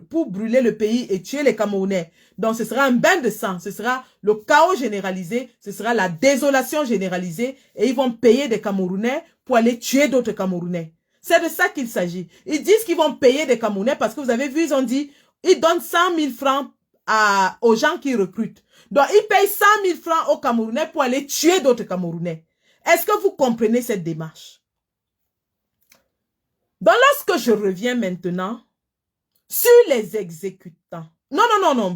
pour brûler le pays et tuer les Camerounais. Donc, ce sera un bain de sang, ce sera le chaos généralisé, ce sera la désolation généralisée et ils vont payer des Camerounais pour aller tuer d'autres Camerounais. C'est de ça qu'il s'agit. Ils disent qu'ils vont payer des Camerounais parce que vous avez vu, ils ont dit, ils donnent 100 000 francs aux gens qui recrutent. Donc, ils payent 100 000 francs aux Camerounais pour aller tuer d'autres Camerounais. Est-ce que vous comprenez cette démarche? Donc, lorsque je reviens maintenant sur les exécutants, non,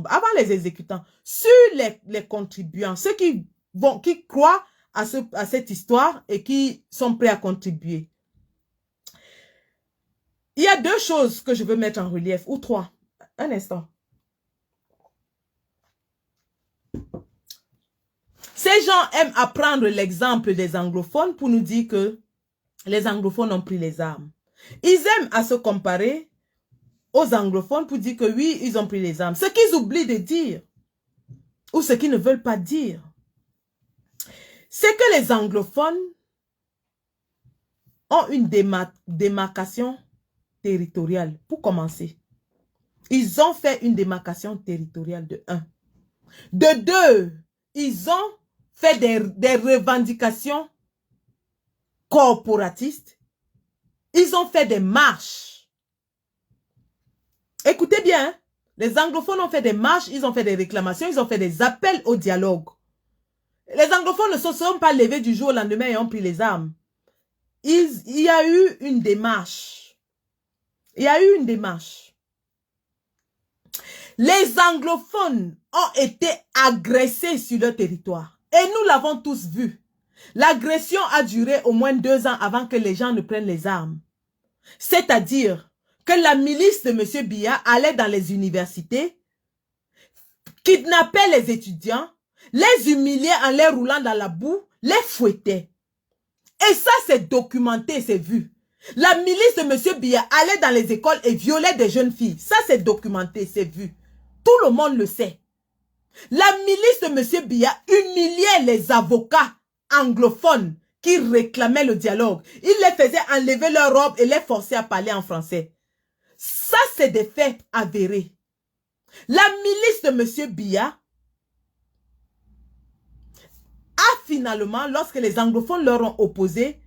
avant les exécutants, sur les contribuants, ceux qui croient à cette histoire et qui sont prêts à contribuer. Il y a deux choses que je veux mettre en relief, ou trois. Un instant. Ces gens aiment apprendre l'exemple des anglophones pour nous dire que les anglophones ont pris les armes. Ils aiment à se comparer aux anglophones pour dire que oui, ils ont pris les armes. Ce qu'ils oublient de dire, ou ce qu'ils ne veulent pas dire, c'est que les anglophones ont une démarcation territoriale. Pour commencer, ils ont fait une démarcation territoriale de 1. De 2, ils ont fait des revendications corporatistes. Ils ont fait des marches. Écoutez bien, hein? Les anglophones ont fait des marches, ils ont fait des réclamations, ils ont fait des appels au dialogue. Les anglophones ne se sont pas levés du jour au lendemain et ont pris les armes. Il y a eu une démarche. Il y a eu une démarche. Les anglophones ont été agressés sur leur territoire. Et nous l'avons tous vu. L'agression a duré au moins 2 ans avant que les gens ne prennent les armes. C'est-à-dire que la milice de M. Biya allait dans les universités, kidnappait les étudiants, les humiliait en les roulant dans la boue, les fouettait. Et ça, c'est documenté, c'est vu. La milice de M. Biya allait dans les écoles et violait des jeunes filles. Ça, c'est documenté, c'est vu. Tout le monde le sait. La milice de M. Biya humiliait les avocats anglophones qui réclamaient le dialogue. Il les faisait enlever leur robe et les forcer à parler en français. Ça, c'est des faits avérés. La milice de M. Biya a finalement, lorsque les anglophones leur ont opposé,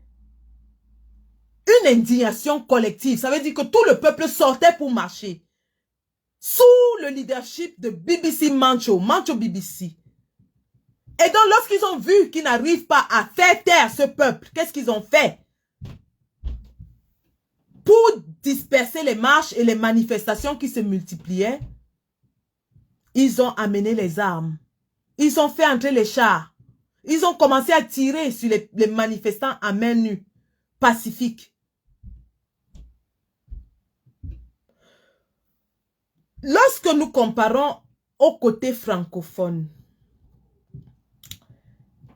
une indignation collective. Ça veut dire que tout le peuple sortait pour marcher. Sous le leadership de BBC Mancho BBC. Et donc, lorsqu'ils ont vu qu'ils n'arrivent pas à faire taire ce peuple, qu'est-ce qu'ils ont fait? Pour disperser les marches et les manifestations qui se multipliaient, ils ont amené les armes. Ils ont fait entrer les chars. Ils ont commencé à tirer sur les manifestants à main nue, pacifiques. Lorsque nous comparons au côté francophone,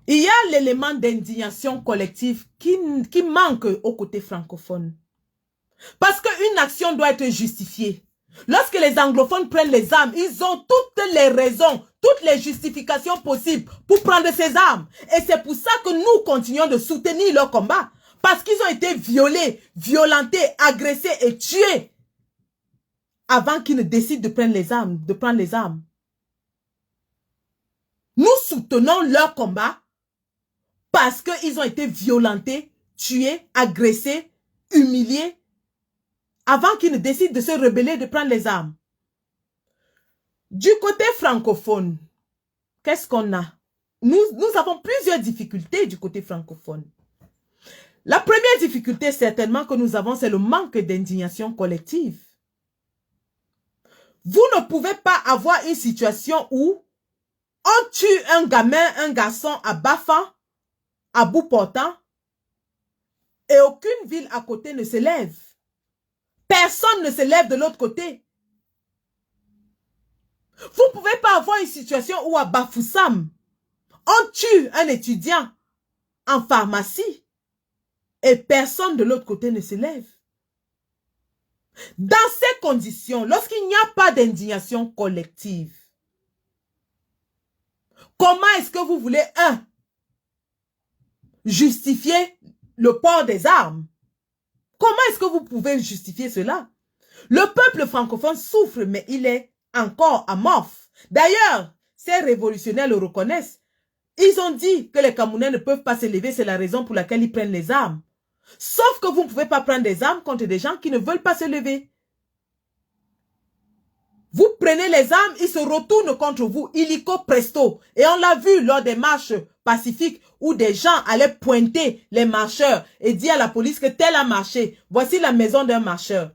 il y a l'élément d'indignation collective qui manque au côté francophone. Parce qu'une action doit être justifiée. Lorsque les anglophones prennent les armes, ils ont toutes les raisons, toutes les justifications possibles pour prendre ces armes. Et c'est pour ça que nous continuons de soutenir leur combat. Parce qu'ils ont été violés, violentés, agressés et tués avant qu'ils ne décident de prendre les armes, Nous soutenons leur combat parce qu'ils ont été violentés, tués, agressés, humiliés avant qu'ils ne décident de se rebeller, de prendre les armes. Du côté francophone, qu'est-ce qu'on a? Nous avons plusieurs difficultés du côté francophone. La première difficulté, certainement, que nous avons, c'est le manque d'indignation collective. Vous ne pouvez pas avoir une situation où on tue un gamin, un garçon à Bafa, à bout portant, et aucune ville à côté ne se lève. Personne ne se lève de l'autre côté. Vous ne pouvez pas avoir une situation où à Bafoussam, on tue un étudiant en pharmacie et personne de l'autre côté ne se lève. Dans ces conditions, lorsqu'il n'y a pas d'indignation collective, comment est-ce que vous voulez, justifier le port des armes? Comment est-ce que vous pouvez justifier cela? Le peuple francophone souffre, mais il est encore amorphe. D'ailleurs, ces révolutionnaires le reconnaissent. Ils ont dit que les Camerounais ne peuvent pas se lever, c'est la raison pour laquelle ils prennent les armes. Sauf que vous ne pouvez pas prendre des armes contre des gens qui ne veulent pas se lever. Vous prenez les armes, ils se retournent contre vous, illico presto. Et on l'a vu lors des marches pacifiques où des gens allaient pointer les marcheurs et dire à la police que tel a marché. Voici la maison d'un marcheur.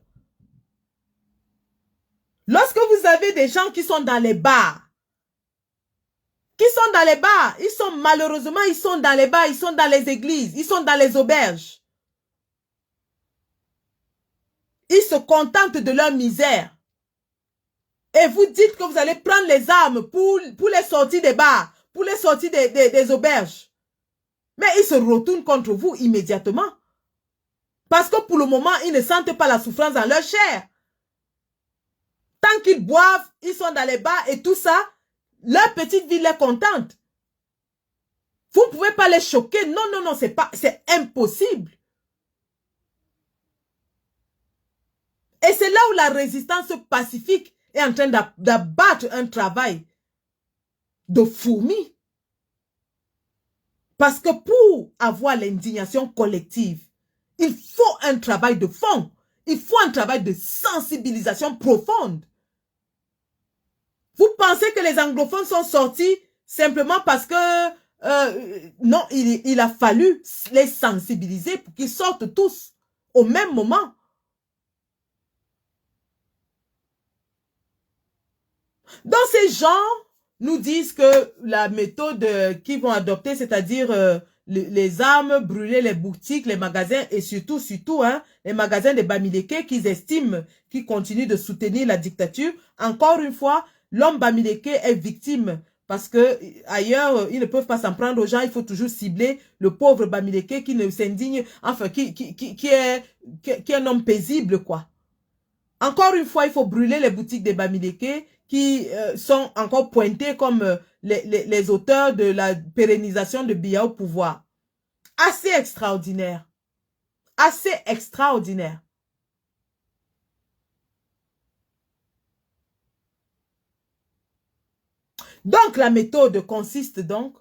Lorsque vous avez des gens qui sont dans les bars, ils sont malheureusement, ils sont dans les bars, ils sont dans les églises, ils sont dans les auberges. Ils se contentent de leur misère. Et vous dites que vous allez prendre les armes pour les sorties des bars, pour les sorties des auberges. Mais ils se retournent contre vous immédiatement. Parce que pour le moment, ils ne sentent pas la souffrance dans leur chair. Tant qu'ils boivent, ils sont dans les bars et tout ça, leur petite vie est contente. Vous ne pouvez pas les choquer. Non, non, non, c'est impossible. Et c'est là où la résistance pacifique est en train d'abattre un travail de fourmi. Parce que pour avoir l'indignation collective, il faut un travail de fond. Il faut un travail de sensibilisation profonde. Vous pensez que les anglophones sont sortis simplement parce que non, il a fallu les sensibiliser pour qu'ils sortent tous au même moment. Donc ces gens nous disent que la méthode qu'ils vont adopter, c'est-à-dire les armes, brûler les boutiques, les magasins et surtout les magasins de Bamileke qu'ils estiment qu'ils continuent de soutenir la dictature. Encore une fois, l'homme Bamileke est victime parce que ailleurs, ils ne peuvent pas s'en prendre aux gens. Il faut toujours cibler le pauvre Bamileke qui ne s'indigne, enfin, qui est un homme paisible, quoi. Encore une fois, il faut brûler les boutiques de Bamileke qui sont encore pointés comme les auteurs de la pérennisation de Biya au pouvoir. Assez extraordinaire. Assez extraordinaire. Donc, la méthode consiste donc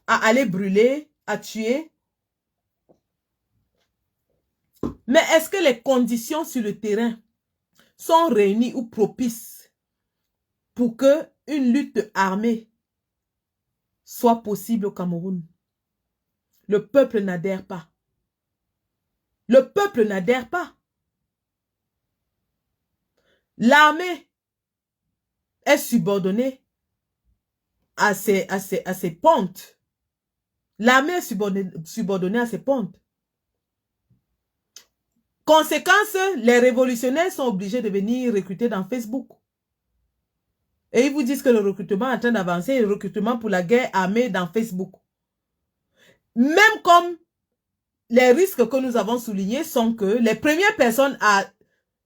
à aller brûler, à tuer. Mais est-ce que les conditions sur le terrain sont réunies ou propices pour que une lutte armée soit possible au Cameroun? Le peuple n'adhère pas. Le peuple n'adhère pas. L'armée est subordonnée à ses pontes. L'armée est subordonnée à ses pontes. Conséquence, les révolutionnaires sont obligés de venir recruter dans Facebook. Et ils vous disent que le recrutement est en train d'avancer, le recrutement pour la guerre armée dans Facebook. Même comme les risques que nous avons soulignés sont que les premières personnes à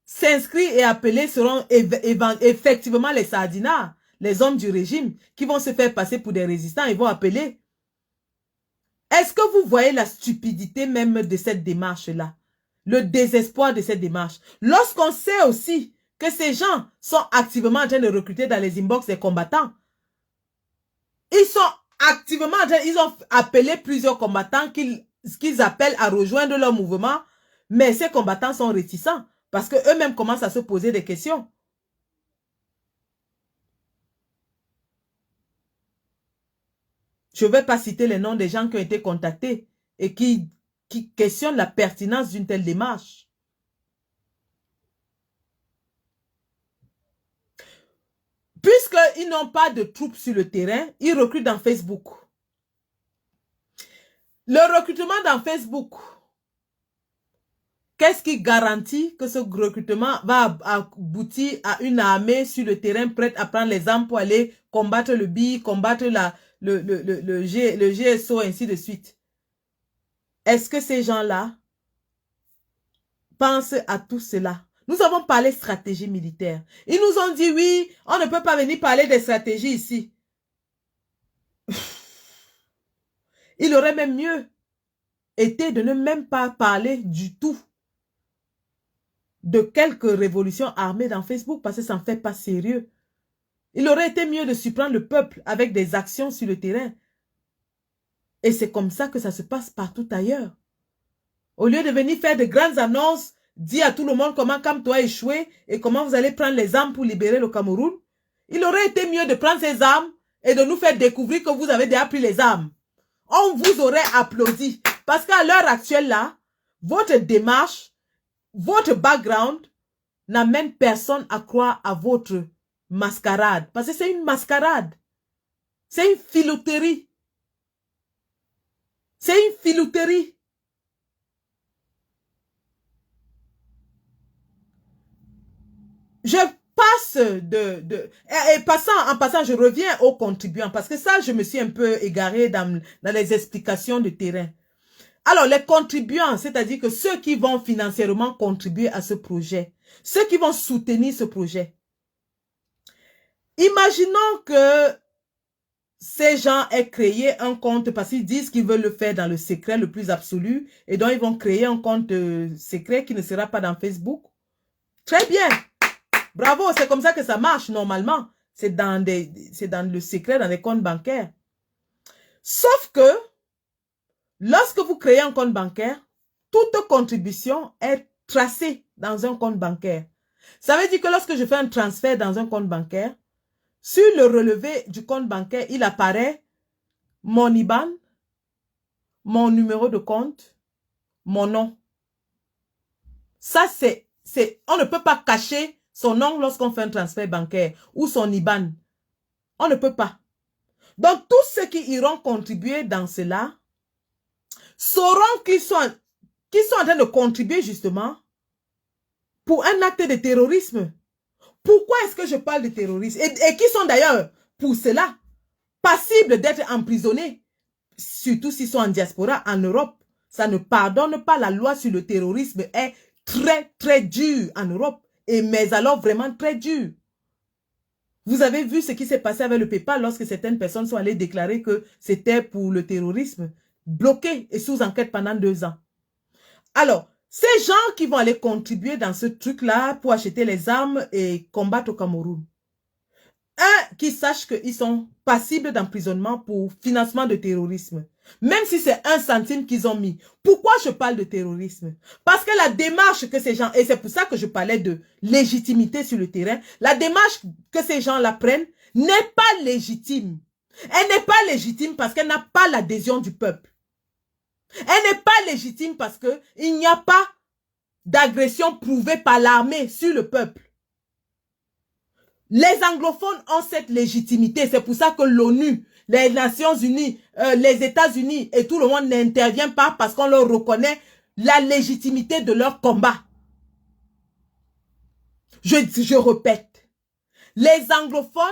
s'inscrire et appeler seront effectivement les sardinards, les hommes du régime, qui vont se faire passer pour des résistants et vont appeler. Est-ce que vous voyez la stupidité même de cette démarche-là? Le désespoir de cette démarche. Lorsqu'on sait aussi que ces gens sont activement en train de recruter dans les inbox des combattants. Ils sont activement en train, ils ont appelé plusieurs combattants qu'ils appellent à rejoindre leur mouvement. Mais ces combattants sont réticents parce qu'eux-mêmes commencent à se poser des questions. Je ne vais pas citer les noms des gens qui ont été contactés et qui questionnent la pertinence d'une telle démarche. Puisqu'ils n'ont pas de troupes sur le terrain, ils recrutent dans Facebook. Le recrutement dans Facebook, qu'est-ce qui garantit que ce recrutement va aboutir à une armée sur le terrain prête à prendre les armes pour aller combattre le BI, combattre le GSO, ainsi de suite? Est-ce que ces gens-là pensent à tout cela? Nous avons parlé stratégie militaire. Ils nous ont dit, oui, on ne peut pas venir parler des stratégies ici. Il aurait même mieux été de ne même pas parler du tout de quelques révolutions armées dans Facebook parce que ça ne fait pas sérieux. Il aurait été mieux de surprendre le peuple avec des actions sur le terrain. Et c'est comme ça que ça se passe partout ailleurs. Au lieu de venir faire de grandes annonces, dire à tout le monde comment Kamto a échoué et comment vous allez prendre les armes pour libérer le Cameroun, il aurait été mieux de prendre ces armes et de nous faire découvrir que vous avez déjà pris les armes. On vous aurait applaudi. Parce qu'à l'heure actuelle, là, votre démarche, votre background n'amène personne à croire à votre mascarade. Parce que c'est une mascarade. C'est une filouterie. C'est une filouterie. Je passe en passant, je reviens aux contribuants parce que ça, je me suis un peu égaré dans les explications de terrain. Alors, les contribuants, c'est-à-dire que ceux qui vont financièrement contribuer à ce projet, ceux qui vont soutenir ce projet. Imaginons que ces gens aient créé un compte parce qu'ils disent qu'ils veulent le faire dans le secret le plus absolu et donc ils vont créer un compte secret qui ne sera pas dans Facebook. Très bien. Bravo, c'est comme ça que ça marche normalement. C'est dans le secret, dans les comptes bancaires. Sauf que, lorsque vous créez un compte bancaire, toute contribution est tracée dans un compte bancaire. Ça veut dire que lorsque je fais un transfert dans un compte bancaire, sur le relevé du compte bancaire, il apparaît mon IBAN, mon numéro de compte, mon nom. Ça, on ne peut pas cacher son nom lorsqu'on fait un transfert bancaire ou son IBAN. On ne peut pas. Donc, tous ceux qui iront contribuer dans cela sauront qu'ils sont en train de contribuer justement pour un acte de terrorisme. Pourquoi est-ce que je parle de terrorisme? Et qui sont d'ailleurs, pour cela, passibles d'être emprisonnés, surtout s'ils sont en diaspora, en Europe. Ça ne pardonne pas. La loi sur le terrorisme est très, très dure en Europe. Mais alors vraiment très dur. Vous avez vu ce qui s'est passé avec le PayPal lorsque certaines personnes sont allées déclarer que c'était pour le terrorisme, bloqué et sous enquête pendant 2 ans. Alors, ces gens qui vont aller contribuer dans ce truc-là pour acheter les armes et combattre au Cameroun, qui sachent qu'ils sont passibles d'emprisonnement pour financement de terrorisme. Même si c'est 1 centime qu'ils ont mis. Pourquoi je parle de terrorisme? Parce que la démarche que ces gens, et c'est pour ça que je parlais de légitimité sur le terrain, la démarche que ces gens-là prennent n'est pas légitime. Elle n'est pas légitime parce qu'elle n'a pas l'adhésion du peuple. Elle n'est pas légitime parce qu'il n'y a pas d'agression prouvée par l'armée sur le peuple. Les anglophones ont cette légitimité. C'est pour ça que l'ONU, les Nations Unies, les États-Unis et tout le monde n'intervient pas parce qu'on leur reconnaît la légitimité de leur combat. Je répète, les anglophones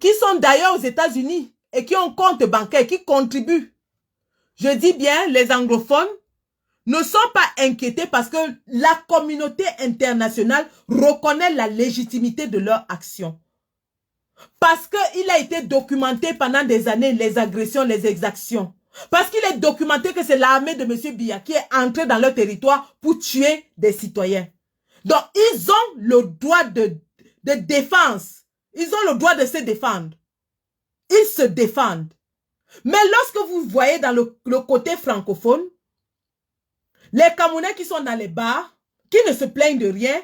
qui sont d'ailleurs aux États-Unis et qui ont compte bancaire, qui contribuent, je dis bien les anglophones, ne sont pas inquiétés parce que la communauté internationale reconnaît la légitimité de leur action. Parce qu'il a été documenté pendant des années, les agressions, les exactions. Parce qu'il est documenté que c'est l'armée de M. Biya qui est entrée dans leur territoire pour tuer des citoyens. Donc, ils ont le droit de défense. Ils ont le droit de se défendre. Ils se défendent. Mais lorsque vous voyez dans le côté francophone, Les Camerounais qui sont dans les bars, qui ne se plaignent de rien,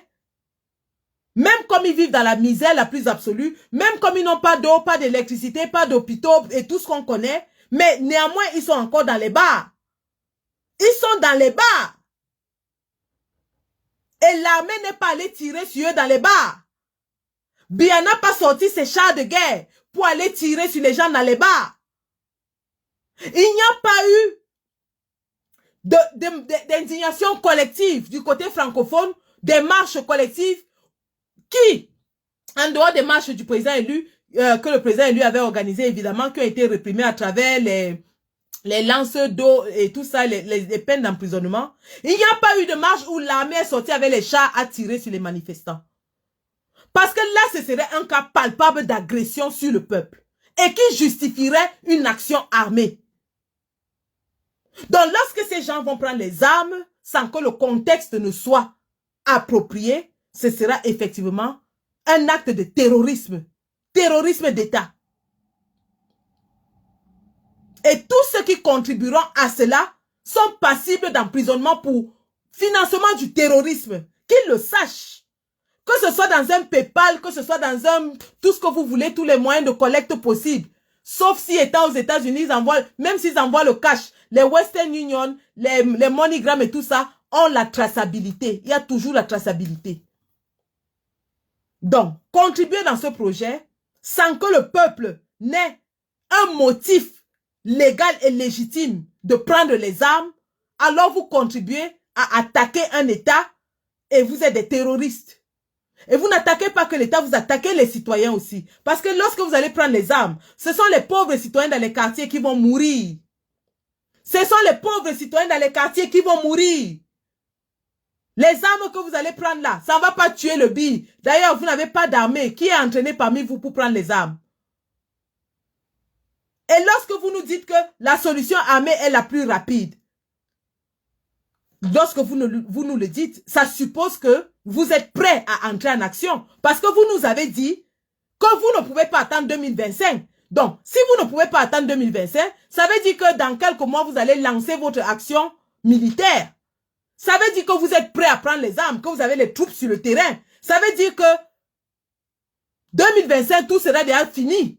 même comme ils vivent dans la misère la plus absolue, même comme ils n'ont pas d'eau, pas d'électricité, pas d'hôpitaux et tout ce qu'on connaît, mais néanmoins, ils sont encore dans les bars. Ils sont dans les bars. Et l'armée n'est pas allée tirer sur eux dans les bars. Biya n'a pas sorti ses chars de guerre pour aller tirer sur les gens dans les bars. Il n'y a pas eu d'indignation collective du côté francophone, des marches collectives qui, en dehors des marches du président élu, que le président élu avait organisées, évidemment, qui ont été réprimées à travers les lances d'eau et tout ça, les peines d'emprisonnement. Il n'y a pas eu de marche où l'armée est sortie avec les chars à tirer sur les manifestants. Parce que là, ce serait un cas palpable d'agression sur le peuple et qui justifierait une action armée. Donc, lorsque ces gens vont prendre les armes sans que le contexte ne soit approprié, ce sera effectivement un acte de terrorisme, terrorisme d'État. Et tous ceux qui contribueront à cela sont passibles d'emprisonnement pour financement du terrorisme. Qu'ils le sachent. Que ce soit dans un PayPal, que ce soit dans un... tout ce que vous voulez, tous les moyens de collecte possibles. Sauf si étant aux États-Unis, même s'ils envoient le cash, les Western Union, les MoneyGram et tout ça, ont la traçabilité. Il y a toujours la traçabilité. Donc, contribuer dans ce projet sans que le peuple n'ait un motif légal et légitime de prendre les armes, alors vous contribuez à attaquer un État et vous êtes des terroristes. Et vous n'attaquez pas que l'État, vous attaquez les citoyens aussi. Parce que lorsque vous allez prendre les armes, ce sont les pauvres citoyens dans les quartiers qui vont mourir. Ce sont les pauvres citoyens dans les quartiers qui vont mourir. Les armes que vous allez prendre là, ça ne va pas tuer le bille. D'ailleurs, vous n'avez pas d'armée. Qui est entraîné parmi vous pour prendre les armes? Et lorsque vous nous dites que la solution armée est la plus rapide, lorsque vous nous le dites, ça suppose que vous êtes prêts à entrer en action. Parce que vous nous avez dit que vous ne pouvez pas attendre 2025. Donc, si vous ne pouvez pas attendre 2025, ça veut dire que dans quelques mois, vous allez lancer votre action militaire. Ça veut dire que vous êtes prêts à prendre les armes, que vous avez les troupes sur le terrain. Ça veut dire que 2025, tout sera déjà fini.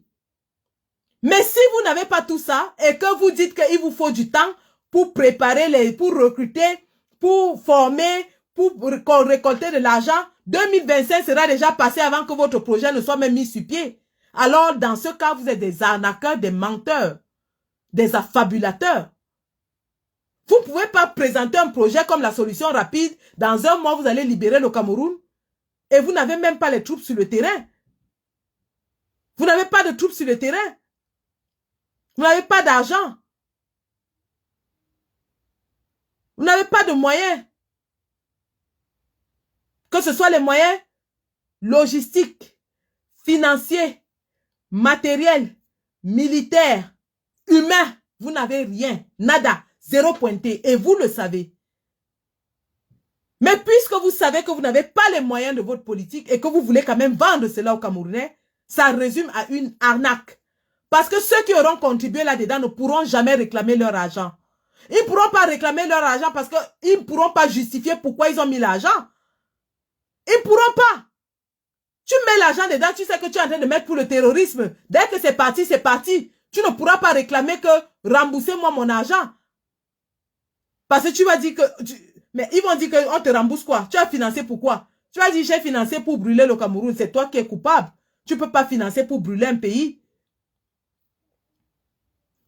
Mais si vous n'avez pas tout ça et que vous dites qu'il vous faut du temps pour préparer, pour recruter, pour former, pour récolter de l'argent, 2025 sera déjà passé avant que votre projet ne soit même mis sur pied. Alors, dans ce cas, vous êtes des arnaqueurs, des menteurs, des affabulateurs. Vous ne pouvez pas présenter un projet comme la solution rapide. Dans un mois, vous allez libérer le Cameroun et vous n'avez même pas les troupes sur le terrain. Vous n'avez pas de troupes sur le terrain. Vous n'avez pas d'argent. Vous n'avez pas de moyens. Que ce soit les moyens logistiques, financiers, matériels, militaires, humains. Vous n'avez rien. Nada. Zéro pointé. Et vous le savez. Mais puisque vous savez que vous n'avez pas les moyens de votre politique et que vous voulez quand même vendre cela aux Camerounais, ça résume à une arnaque. Parce que ceux qui auront contribué là-dedans ne pourront jamais réclamer leur argent. Ils ne pourront pas réclamer leur argent parce qu'ils ne pourront pas justifier pourquoi ils ont mis l'argent. Ils ne pourront pas. Tu mets l'argent dedans, tu sais que tu es en train de mettre pour le terrorisme. Dès que c'est parti, c'est parti. Tu ne pourras pas réclamer que remboursez-moi mon argent. Parce que tu vas dire que... mais ils vont dire qu'on te rembourse quoi? Tu as financé pour quoi? Tu vas dire j'ai financé pour brûler le Cameroun. C'est toi qui es coupable. Tu ne peux pas financer pour brûler un pays.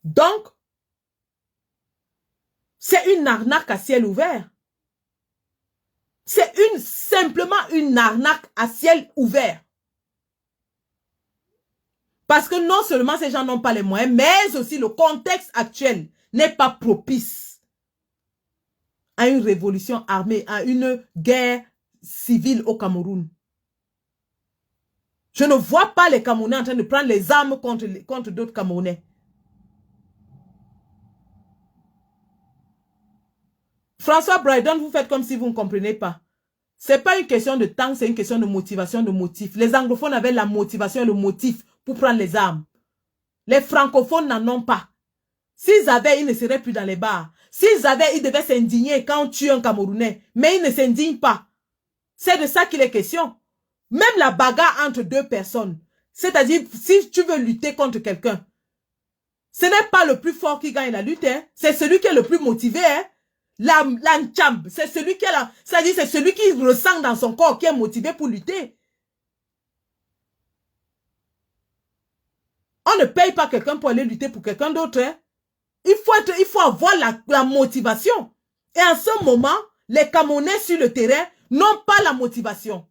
Donc, c'est une arnaque à ciel ouvert. C'est simplement une arnaque à ciel ouvert. Parce que non seulement ces gens n'ont pas les moyens, mais aussi le contexte actuel n'est pas propice à une révolution armée, à une guerre civile au Cameroun. Je ne vois pas les Camerounais en train de prendre les armes contre d'autres Camerounais. François Brydon, vous faites comme si vous ne comprenez pas. Ce n'est pas une question de temps, c'est une question de motivation, de motif. Les anglophones avaient la motivation et le motif pour prendre les armes. Les francophones n'en ont pas. S'ils avaient, ils ne seraient plus dans les bars. S'ils avaient, ils devaient s'indigner quand on tue un Camerounais. Mais ils ne s'indignent pas. C'est de ça qu'il est question. Même la bagarre entre deux personnes. C'est-à-dire, si tu veux lutter contre quelqu'un, ce n'est pas le plus fort qui gagne la lutte, hein. C'est celui qui est le plus motivé, hein. L'ancham, c'est celui qui est là. C'est-à-dire, c'est celui qui ressent dans son corps, qui est motivé pour lutter. On ne paye pas quelqu'un pour aller lutter pour quelqu'un d'autre, hein. Il faut avoir la motivation. Et en ce moment, les Camerounais sur le terrain n'ont pas la motivation.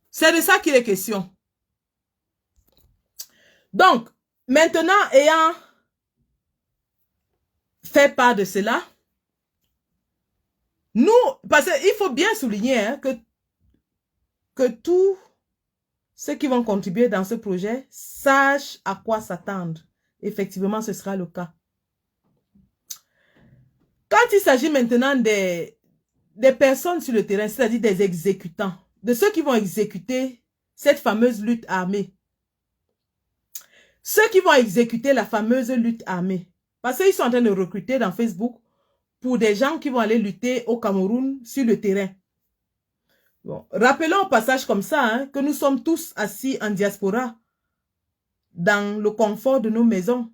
C'est de ça qu'il est question. Donc, maintenant, ayant fait part de cela, nous, parce qu'il faut bien souligner hein, que tous ceux qui vont contribuer dans ce projet sachent à quoi s'attendre. Effectivement, ce sera le cas. Quand il s'agit maintenant des personnes sur le terrain, c'est-à-dire des exécutants, de ceux qui vont exécuter cette fameuse lutte armée, ceux qui vont exécuter la fameuse lutte armée, parce qu'ils sont en train de recruter dans Facebook pour des gens qui vont aller lutter au Cameroun sur le terrain. Bon, rappelons au passage comme ça hein, que nous sommes tous assis en diaspora, dans le confort de nos maisons,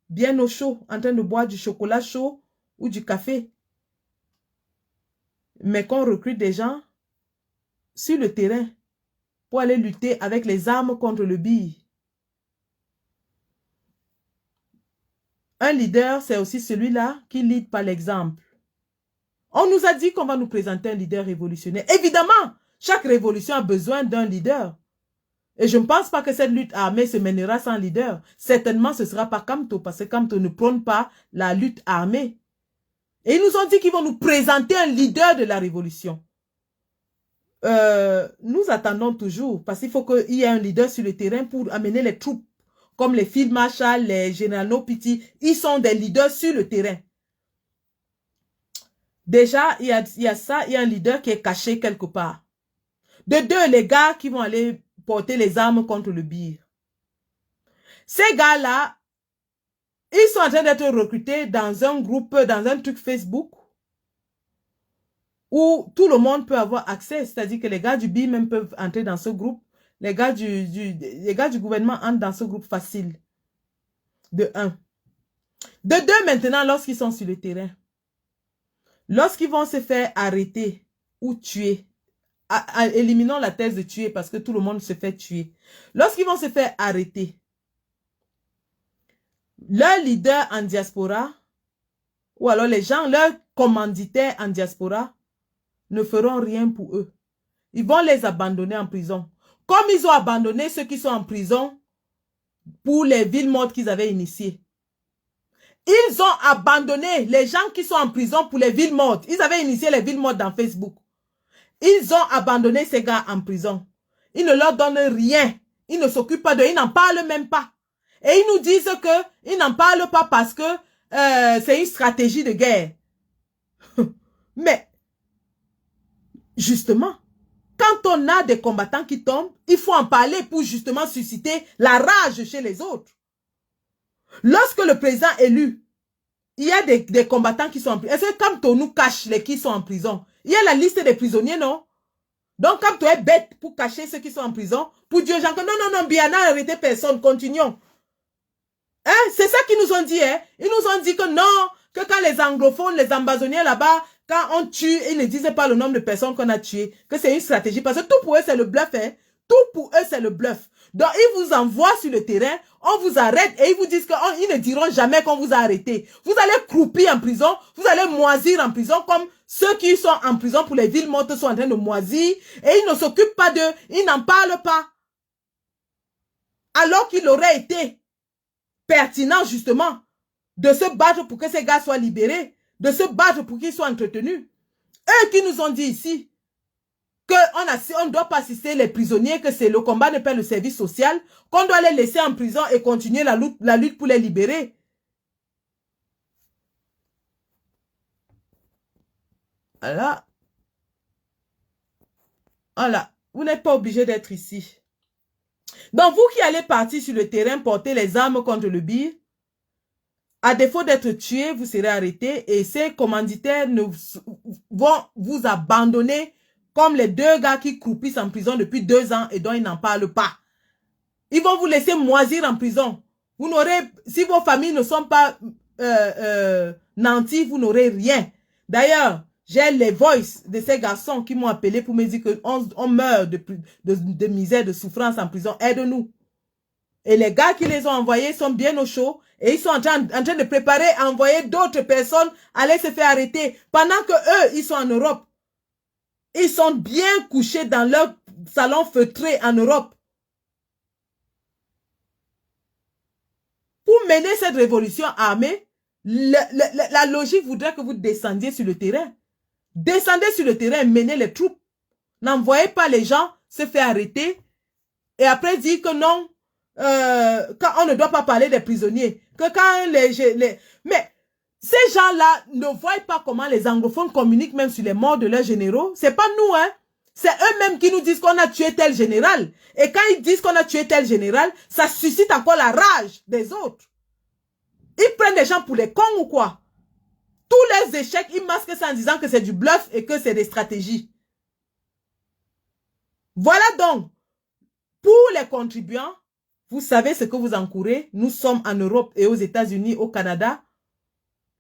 bien au chaud, en train de boire du chocolat chaud ou du café. Mais qu'on recrute des gens sur le terrain pour aller lutter avec les armes contre le bille. Un leader, c'est aussi celui-là qui lead par l'exemple. On nous a dit qu'on va nous présenter un leader révolutionnaire. Évidemment, chaque révolution a besoin d'un leader. Et je ne pense pas que cette lutte armée se mènera sans leader. Certainement, ce ne sera pas Kamto, parce que Kamto ne prône pas la lutte armée. Et ils nous ont dit qu'ils vont nous présenter un leader de la révolution. Nous attendons toujours, parce qu'il faut qu'il y ait un leader sur le terrain pour amener les troupes. Comme les Field Marshal, les généraux Piti, ils sont des leaders sur le terrain. Déjà, il y a ça, il y a un leader qui est caché quelque part. De deux, les gars qui vont aller porter les armes contre le bire. Ces gars-là, ils sont en train d'être recrutés dans un groupe, dans un truc Facebook, où tout le monde peut avoir accès. C'est-à-dire que les gars du BIR même peuvent entrer dans ce groupe. Les gars du gouvernement entrent dans ce groupe facile. De un. De deux, maintenant, lorsqu'ils sont sur le terrain, lorsqu'ils vont se faire arrêter ou tuer, éliminons la thèse de tuer parce que tout le monde se fait tuer. Lorsqu'ils vont se faire arrêter, leurs leaders en diaspora, ou alors les gens, leurs commanditaires en diaspora, ne feront rien pour eux. Ils vont les abandonner en prison. Comme ils ont abandonné ceux qui sont en prison pour les villes mortes qu'ils avaient initiées. Ils ont abandonné les gens qui sont en prison pour les villes mortes. Ils avaient initié les villes mortes dans Facebook. Ils ont abandonné ces gars en prison. Ils ne leur donnent rien. Ils ne s'occupent pas d'eux. Ils n'en parlent même pas. Et ils nous disent qu'ils n'en parlent pas parce que c'est une stratégie de guerre. Mais, justement, quand on a des combattants qui tombent, il faut en parler pour justement susciter la rage chez les autres. Lorsque le président est élu, il y a des combattants qui sont en prison. Est-ce que Kamto nous cache les qui sont en prison? Il y a la liste des prisonniers, non? Donc Kamto est bête pour cacher ceux qui sont en prison, pour dire aux gens que non, Biana n'a arrêté personne, continuons. Hein? C'est ça qu'ils nous ont dit. Hein? Ils nous ont dit que non, que quand les anglophones, les ambazoniens là-bas, quand on tue, ils ne disaient pas le nombre de personnes qu'on a tuées, que c'est une stratégie. Parce que tout pour eux, c'est le bluff. Hein? Tout pour eux, c'est le bluff. Donc, ils vous envoient sur le terrain, on vous arrête et ils vous disent qu'ils ne diront jamais qu'on vous a arrêté. Vous allez croupir en prison, vous allez moisir en prison comme ceux qui sont en prison pour les villes mortes sont en train de moisir et ils ne s'occupent pas d'eux, ils n'en parlent pas. Alors qu'il aurait été pertinent justement de se battre pour que ces gars soient libérés, de se battre pour qu'ils soient entretenus. Eux qui nous ont dit ici qu'on ne doit pas assister les prisonniers, que c'est le combat ne paie le service social, qu'on doit les laisser en prison et continuer la lutte pour les libérer. Alors, Voilà. Vous n'êtes pas obligé d'être ici. Donc, vous qui allez partir sur le terrain, porter les armes contre le BIR, à défaut d'être tué, vous serez arrêté et ces commanditaires vont vous abandonner comme les 2 gars qui croupissent en prison depuis 2 ans et dont ils n'en parlent pas. Ils vont vous laisser moisir en prison. Vous n'aurez, si vos familles ne sont pas nantis, vous n'aurez rien. D'ailleurs, j'ai les voices de ces garçons qui m'ont appelé pour me dire qu'on meurt de misère, de souffrance en prison. Aide-nous. Et les gars qui les ont envoyés sont bien au chaud et ils sont en train de préparer à envoyer d'autres personnes aller se faire arrêter. Pendant que eux, ils sont en Europe. Ils sont bien couchés dans leur salon feutré en Europe. Pour mener cette révolution armée, la logique voudrait que vous descendiez sur le terrain. Descendez sur le terrain, menez les troupes. N'envoyez pas les gens se faire arrêter et après dire que non, quand on ne doit pas parler des prisonniers. Que quand mais ces gens-là ne voient pas comment les anglophones communiquent même sur les morts de leurs généraux. C'est pas nous, hein. C'est eux-mêmes qui nous disent qu'on a tué tel général. Et quand ils disent qu'on a tué tel général, ça suscite encore la rage des autres. Ils prennent des gens pour les cons ou quoi? Tous leurs échecs, ils masquent ça en disant que c'est du bluff et que c'est des stratégies. Voilà donc. Pour les contribuants, vous savez ce que vous encourez. Nous sommes en Europe et aux États-Unis, au Canada.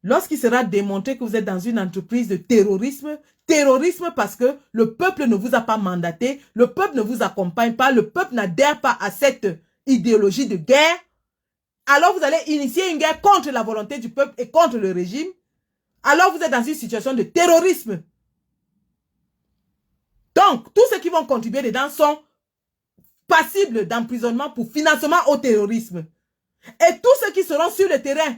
Lorsqu'il sera démontré que vous êtes dans une entreprise de terrorisme, terrorisme parce que le peuple ne vous a pas mandaté, le peuple ne vous accompagne pas, le peuple n'adhère pas à cette idéologie de guerre, alors vous allez initier une guerre contre la volonté du peuple et contre le régime. Alors vous êtes dans une situation de terrorisme. Donc, tous ceux qui vont contribuer dedans sont passibles d'emprisonnement pour financement au terrorisme. Et tous ceux qui seront sur le terrain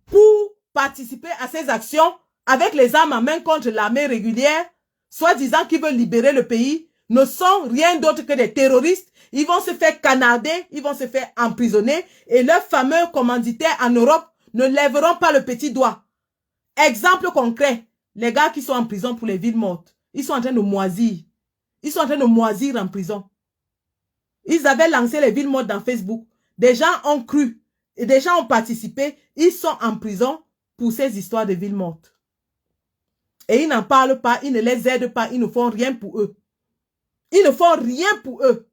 pour participer à ces actions avec les armes en main contre l'armée régulière, soi-disant qui veulent libérer le pays, ne sont rien d'autre que des terroristes. Ils vont se faire canarder, ils vont se faire emprisonner et leurs fameux commanditaires en Europe ne lèveront pas le petit doigt. Exemple concret, les gars qui sont en prison pour les villes mortes, ils sont en train de moisir. Ils sont en train de moisir en prison. Ils avaient lancé les villes mortes dans Facebook. Des gens ont cru et des gens ont participé. Ils sont en prison pour ces histoires de villes mortes. Et ils n'en parlent pas, ils ne les aident pas, ils ne font rien pour eux. Ils ne font rien pour eux.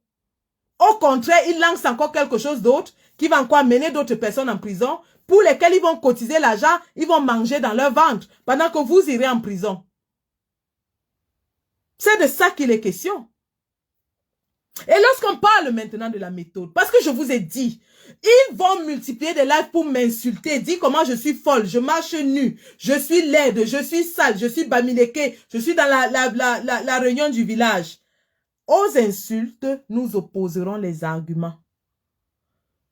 Au contraire, ils lancent encore quelque chose d'autre qui va encore mener d'autres personnes en prison pour lesquelles ils vont cotiser l'argent, ils vont manger dans leur ventre pendant que vous irez en prison. C'est de ça qu'il est question. Et lorsqu'on parle maintenant de la méthode, parce que je vous ai dit, ils vont multiplier des lives pour m'insulter, dire comment je suis folle, je marche nue, je suis laide, je suis sale, je suis bamileke, je suis dans la réunion du village. Aux insultes, nous opposerons les arguments.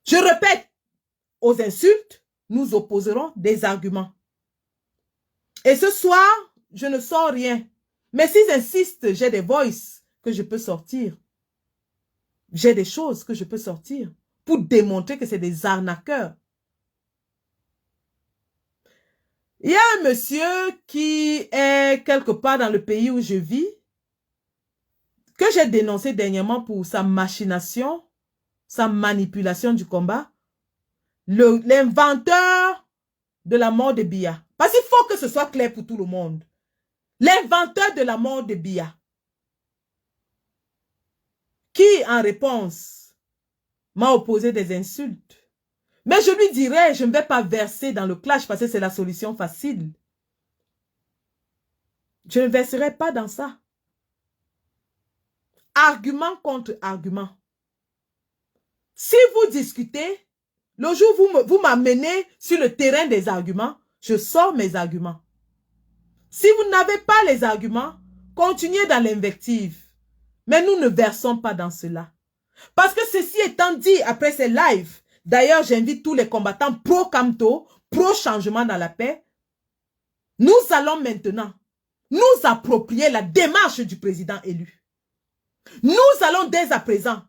Je répète, aux insultes, nous opposerons des arguments. Et ce soir, je ne sors rien. Mais s'ils insistent, j'ai des voices que je peux sortir. J'ai des choses que je peux sortir pour démontrer que c'est des arnaqueurs. Il y a un monsieur qui est quelque part dans le pays où je vis, que j'ai dénoncé dernièrement pour sa machination, sa manipulation du combat. L'inventeur de la mort de Biya. Parce qu'il faut que ce soit clair pour tout le monde. L'inventeur de la mort de Biya. Qui, en réponse, m'a opposé des insultes. Mais je lui dirais, je ne vais pas verser dans le clash parce que c'est la solution facile. Je ne verserai pas dans ça. Argument contre argument. Si vous discutez, le jour où vous m'amenez sur le terrain des arguments, je sors mes arguments. Si vous n'avez pas les arguments, continuez dans l'invective. Mais nous ne versons pas dans cela. Parce que ceci étant dit, après ces lives, d'ailleurs j'invite tous les combattants pro-Kamto, pro-changement dans la paix, nous allons maintenant nous approprier la démarche du président élu. Nous allons dès à présent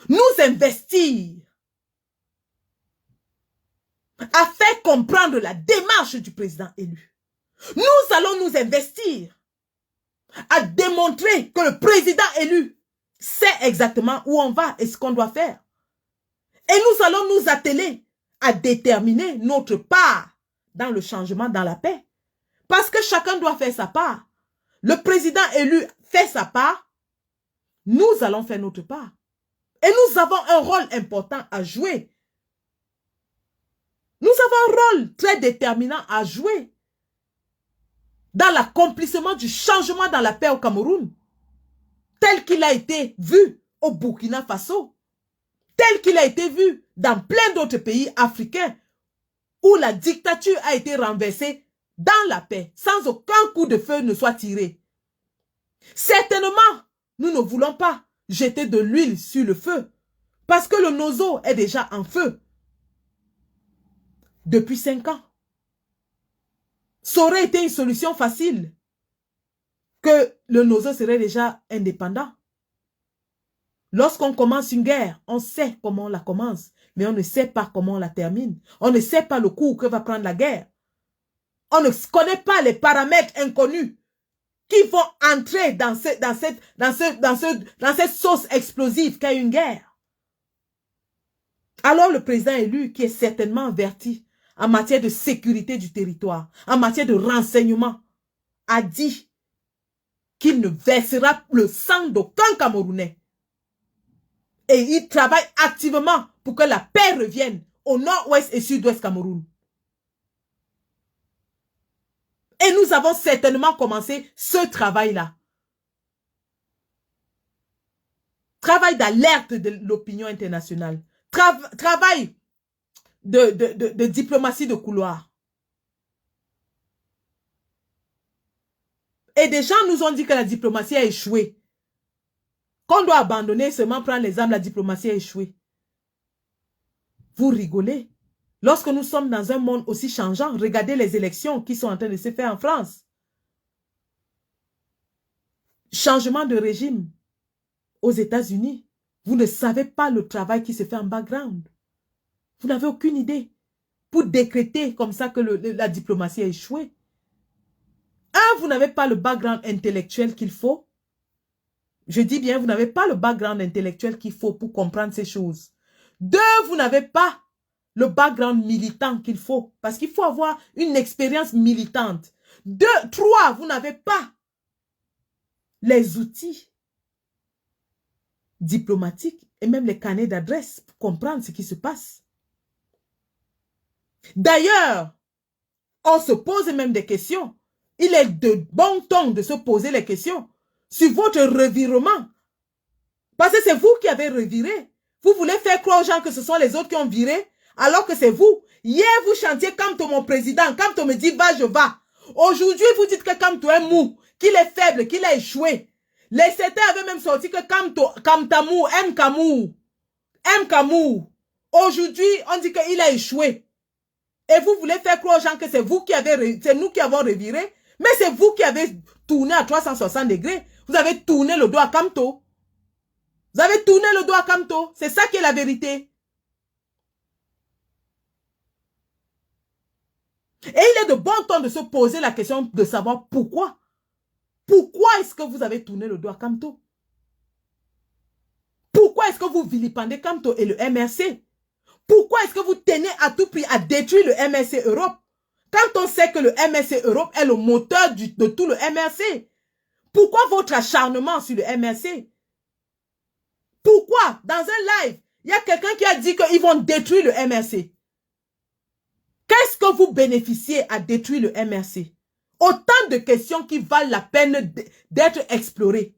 nous investir à faire comprendre la démarche du président élu. Nous allons nous investir à démontrer que le président élu sait exactement où on va et ce qu'on doit faire. Et nous allons nous atteler à déterminer notre part dans le changement, dans la paix. Parce que chacun doit faire sa part. Le président élu fait sa part. Nous allons faire notre part. Et nous avons un rôle important à jouer. Nous avons un rôle très déterminant à jouer dans l'accomplissement du changement dans la paix au Cameroun, tel qu'il a été vu au Burkina Faso, tel qu'il a été vu dans plein d'autres pays africains où la dictature a été renversée dans la paix, sans aucun coup de feu ne soit tiré. Certainement, nous ne voulons pas jeter de l'huile sur le feu, parce que le Nozo est déjà en feu depuis 5 ans. Ça aurait été une solution facile que le Nozo serait déjà indépendant. Lorsqu'on commence une guerre, on sait comment on la commence, mais on ne sait pas comment on la termine. On ne sait pas le cours que va prendre la guerre. On ne connaît pas les paramètres inconnus qui vont entrer dans cette sauce explosive qu'est une guerre. Alors le président élu, qui est certainement averti en matière de sécurité du territoire, en matière de renseignement, a dit qu'il ne versera le sang d'aucun Camerounais. Et il travaille activement pour que la paix revienne au nord-ouest et sud-ouest Cameroun. Et nous avons certainement commencé ce travail-là. Travail d'alerte de l'opinion internationale. Travail de diplomatie de couloir. Et des gens nous ont dit que la diplomatie a échoué. Qu'on doit abandonner, seulement prendre les armes, la diplomatie a échoué. Vous rigolez. Lorsque nous sommes dans un monde aussi changeant, regardez les élections qui sont en train de se faire en France. Changement de régime aux États-Unis. Vous ne savez pas le travail qui se fait en background. Vous n'avez aucune idée. Pour décréter comme ça que la diplomatie a échoué. Un, vous n'avez pas le background intellectuel qu'il faut. Je dis bien, vous n'avez pas le background intellectuel qu'il faut pour comprendre ces choses. Deux, vous n'avez pas le background militant qu'il faut. Parce qu'il faut avoir une expérience militante. Deux, trois, vous n'avez pas les outils diplomatiques et même les carnets d'adresse pour comprendre ce qui se passe. D'ailleurs, on se pose même des questions. Il est de bon ton de se poser les questions sur votre revirement. Parce que c'est vous qui avez reviré. Vous voulez faire croire aux gens que ce sont les autres qui ont viré, alors que c'est vous. Hier, vous chantiez Kamto, mon président. Kamto me dit, va, je vais. Aujourd'hui, vous dites que Kamto est mou, qu'il est faible, qu'il a échoué. Les CT avaient même sorti que Kamtamou, M. Kamou. Aujourd'hui, on dit qu'il a échoué. Et vous voulez faire croire aux gens que c'est vous qui avez, c'est nous qui avons reviré. Mais c'est vous qui avez tourné à 360 degrés. Vous avez tourné le dos à Kamto. Vous avez tourné le dos à Kamto. C'est ça qui est la vérité. Et il est de bon ton de se poser la question de savoir pourquoi. Pourquoi est-ce que vous avez tourné le dos à Kamto? Pourquoi est-ce que vous vilipendez Kamto et le MRC? Pourquoi est-ce que vous tenez à tout prix à détruire le MRC Europe? Quand on sait que le MRC Europe est le moteur de tout le MRC. Pourquoi votre acharnement sur le MRC? Pourquoi, dans un live, il y a quelqu'un qui a dit qu'ils vont détruire le MRC? Qu'est-ce que vous bénéficiez à détruire le MRC? Autant de questions qui valent la peine d'être explorées.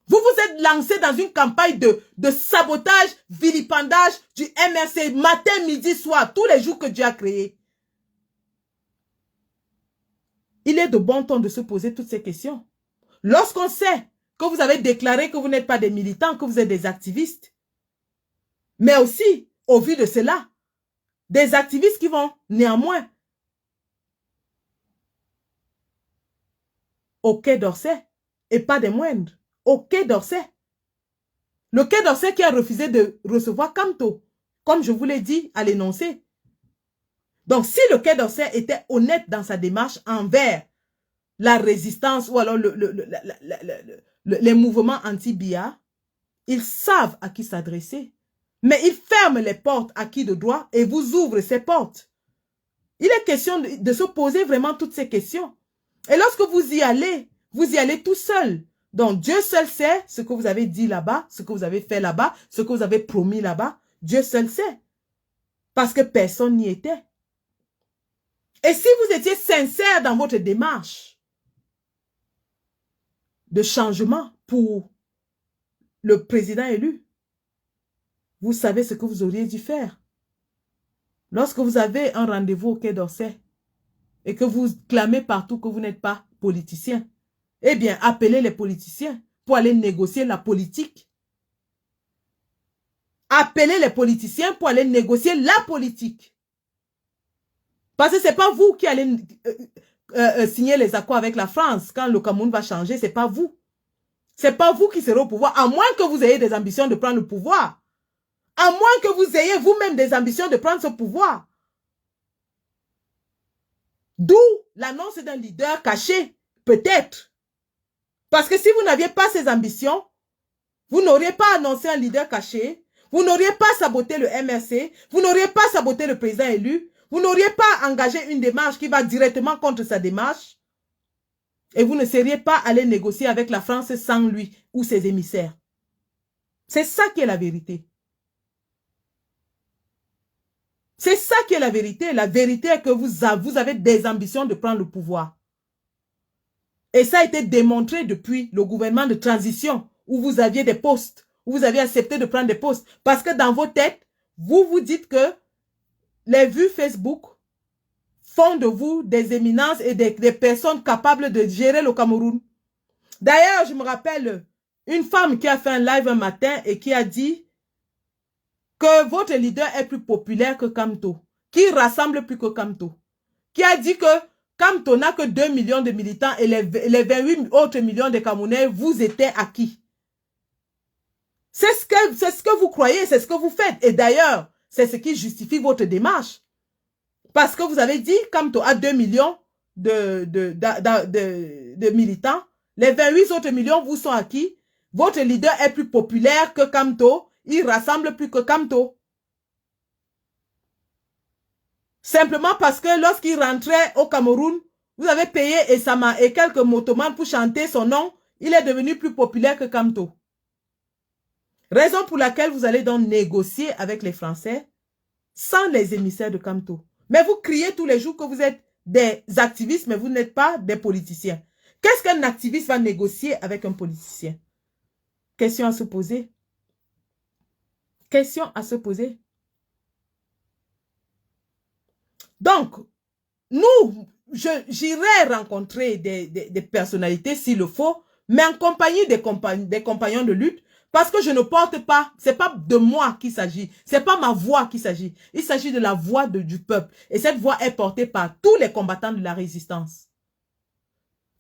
Vous vous êtes lancé dans une campagne de sabotage, vilipendage du MRC, matin, midi, soir, tous les jours que Dieu a créé. Il est de bon ton de se poser toutes ces questions. Lorsqu'on sait que vous avez déclaré que vous n'êtes pas des militants, que vous êtes des activistes, mais aussi, au vu de cela, des activistes qui vont néanmoins au Quai d'Orsay, et pas des moindres, au Quai d'Orsay. Le Quai d'Orsay qui a refusé de recevoir Kamto, comme je vous l'ai dit à l'énoncé. Donc, si le Quai d'Orsay était honnête dans sa démarche envers la résistance ou alors les mouvements anti-BIA, ils savent à qui s'adresser. Mais ils ferment les portes à qui de droit et vous ouvrent ces portes. Il est question de se poser vraiment toutes ces questions. Et lorsque vous y allez tout seul. Donc Dieu seul sait ce que vous avez dit là-bas, ce que vous avez fait là-bas, ce que vous avez promis là-bas. Dieu seul sait. Parce que personne n'y était. Et si vous étiez sincère dans votre démarche de changement pour le président élu, vous savez ce que vous auriez dû faire. Lorsque vous avez un rendez-vous au Quai d'Orsay et que vous clamez partout que vous n'êtes pas politicien, eh bien, appelez les politiciens pour aller négocier la politique. Appelez les politiciens pour aller négocier la politique. Parce que ce n'est pas vous qui allez signer les accords avec la France quand le Cameroun va changer, ce n'est pas vous. Ce n'est pas vous qui serez au pouvoir, à moins que vous ayez des ambitions de prendre le pouvoir. À moins que vous ayez vous-même des ambitions de prendre ce pouvoir. D'où l'annonce d'un leader caché, peut-être. Parce que si vous n'aviez pas ces ambitions, vous n'auriez pas annoncé un leader caché, vous n'auriez pas saboté le MRC, vous n'auriez pas saboté le président élu, vous n'auriez pas engagé une démarche qui va directement contre sa démarche, et vous ne seriez pas allé négocier avec la France sans lui ou ses émissaires. C'est ça qui est la vérité. C'est ça qui est la vérité. La vérité est que vous avez des ambitions de prendre le pouvoir. Et ça a été démontré depuis le gouvernement de transition où vous aviez des postes, où vous aviez accepté de prendre des postes. Parce que dans vos têtes, vous vous dites que les vues Facebook font de vous des éminences et des personnes capables de gérer le Cameroun. D'ailleurs, je me rappelle une femme qui a fait un live un matin et qui a dit que votre leader est plus populaire que Kamto, qui rassemble plus que Kamto, qui a dit que Kamto n'a que 2 millions de militants et les 28 autres millions de Camerounais vous étaient acquis. C'est ce que vous croyez, c'est ce que vous faites. Et d'ailleurs, c'est ce qui justifie votre démarche. Parce que vous avez dit Kamto a 2 millions de militants, les 28 autres millions vous sont acquis, votre leader est plus populaire que Kamto, il rassemble plus que Kamto. Simplement parce que lorsqu'il rentrait au Cameroun, vous avez payé Esama et quelques motomans pour chanter son nom, il est devenu plus populaire que Kamto. Raison pour laquelle vous allez donc négocier avec les Français sans les émissaires de Kamto. Mais vous criez tous les jours que vous êtes des activistes, mais vous n'êtes pas des politiciens. Qu'est-ce qu'un activiste va négocier avec un politicien? Question à se poser. Question à se poser. Donc, nous, j'irai rencontrer des personnalités s'il le faut, mais en compagnie des compagnons de lutte, parce que je ne porte pas, c'est pas de moi qu'il s'agit, c'est pas ma voix qu'il s'agit, il s'agit de la voix du peuple. Et cette voix est portée par tous les combattants de la résistance.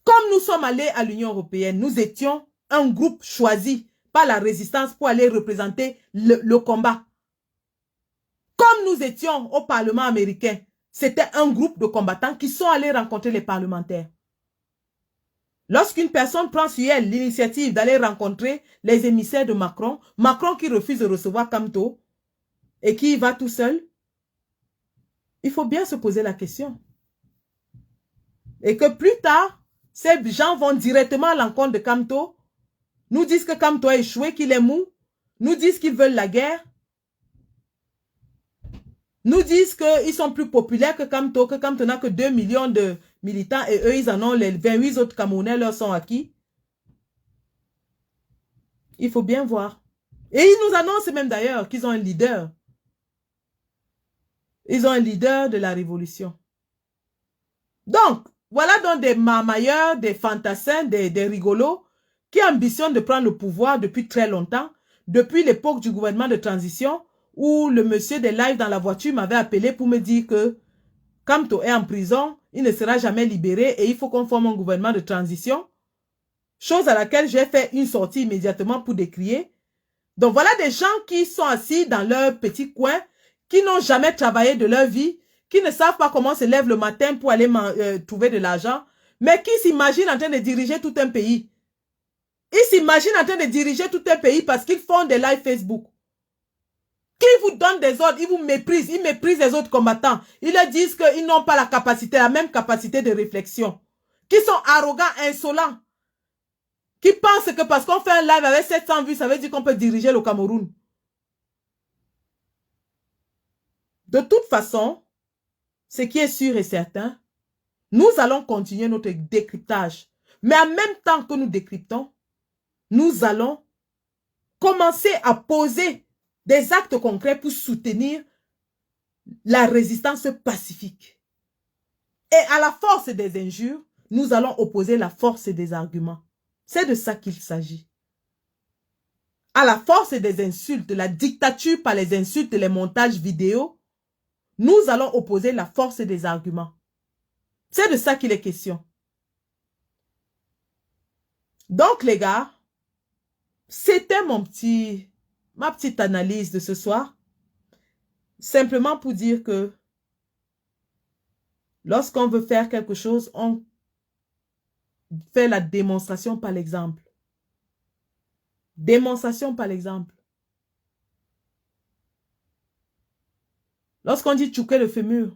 Comme nous sommes allés à l'Union européenne, nous étions un groupe choisi par la résistance pour aller représenter le combat. Comme nous étions au Parlement américain, c'était un groupe de combattants qui sont allés rencontrer les parlementaires. Lorsqu'une personne prend sur elle l'initiative d'aller rencontrer les émissaires de Macron, Macron qui refuse de recevoir Kamto et qui y va tout seul, il faut bien se poser la question. Et que plus tard, ces gens vont directement à l'encontre de Kamto, nous disent que Kamto a échoué, qu'il est mou, nous disent qu'ils veulent la guerre, nous disent qu'ils sont plus populaires que Kamto n'a que 2 millions de militants et eux, ils en ont les 28 autres Camerounais leur sont acquis. Il faut bien voir. Et ils nous annoncent même d'ailleurs qu'ils ont un leader. Ils ont un leader de la révolution. Donc, voilà donc des marmailleurs, des fantassins, des rigolos qui ambitionnent de prendre le pouvoir depuis très longtemps, depuis l'époque du gouvernement de transition, où le monsieur des lives dans la voiture m'avait appelé pour me dire que Kamto est en prison, il ne sera jamais libéré et il faut qu'on forme un gouvernement de transition. Chose à laquelle j'ai fait une sortie immédiatement pour décrier. Donc voilà des gens qui sont assis dans leur petit coin, qui n'ont jamais travaillé de leur vie, qui ne savent pas comment se lève le matin pour aller trouver de l'argent, Mais qui s'imagine en train de diriger tout un pays? Ils s'imaginent en train de diriger tout un pays parce qu'ils font des lives Facebook. Qui vous donne des ordres, ils vous méprisent, ils méprisent les autres combattants. Ils leur disent qu'ils n'ont pas la capacité, la même capacité de réflexion. Qui sont arrogants, insolents. Qui pensent que parce qu'on fait un live avec 700 vues, ça veut dire qu'on peut diriger le Cameroun. De toute façon, ce qui est sûr et certain, nous allons continuer notre décryptage. Mais en même temps que nous décryptons, nous allons commencer à poser des actes concrets pour soutenir la résistance pacifique. Et à la force des injures, nous allons opposer la force des arguments. C'est de ça qu'il s'agit. À la force des insultes, la dictature par les insultes et les montages vidéo, nous allons opposer la force des arguments. C'est de ça qu'il est question. Donc les gars, c'était ma petite analyse de ce soir. Simplement pour dire que lorsqu'on veut faire quelque chose, on fait la démonstration par l'exemple. Démonstration par l'exemple. Lorsqu'on dit tchouquer le fémur,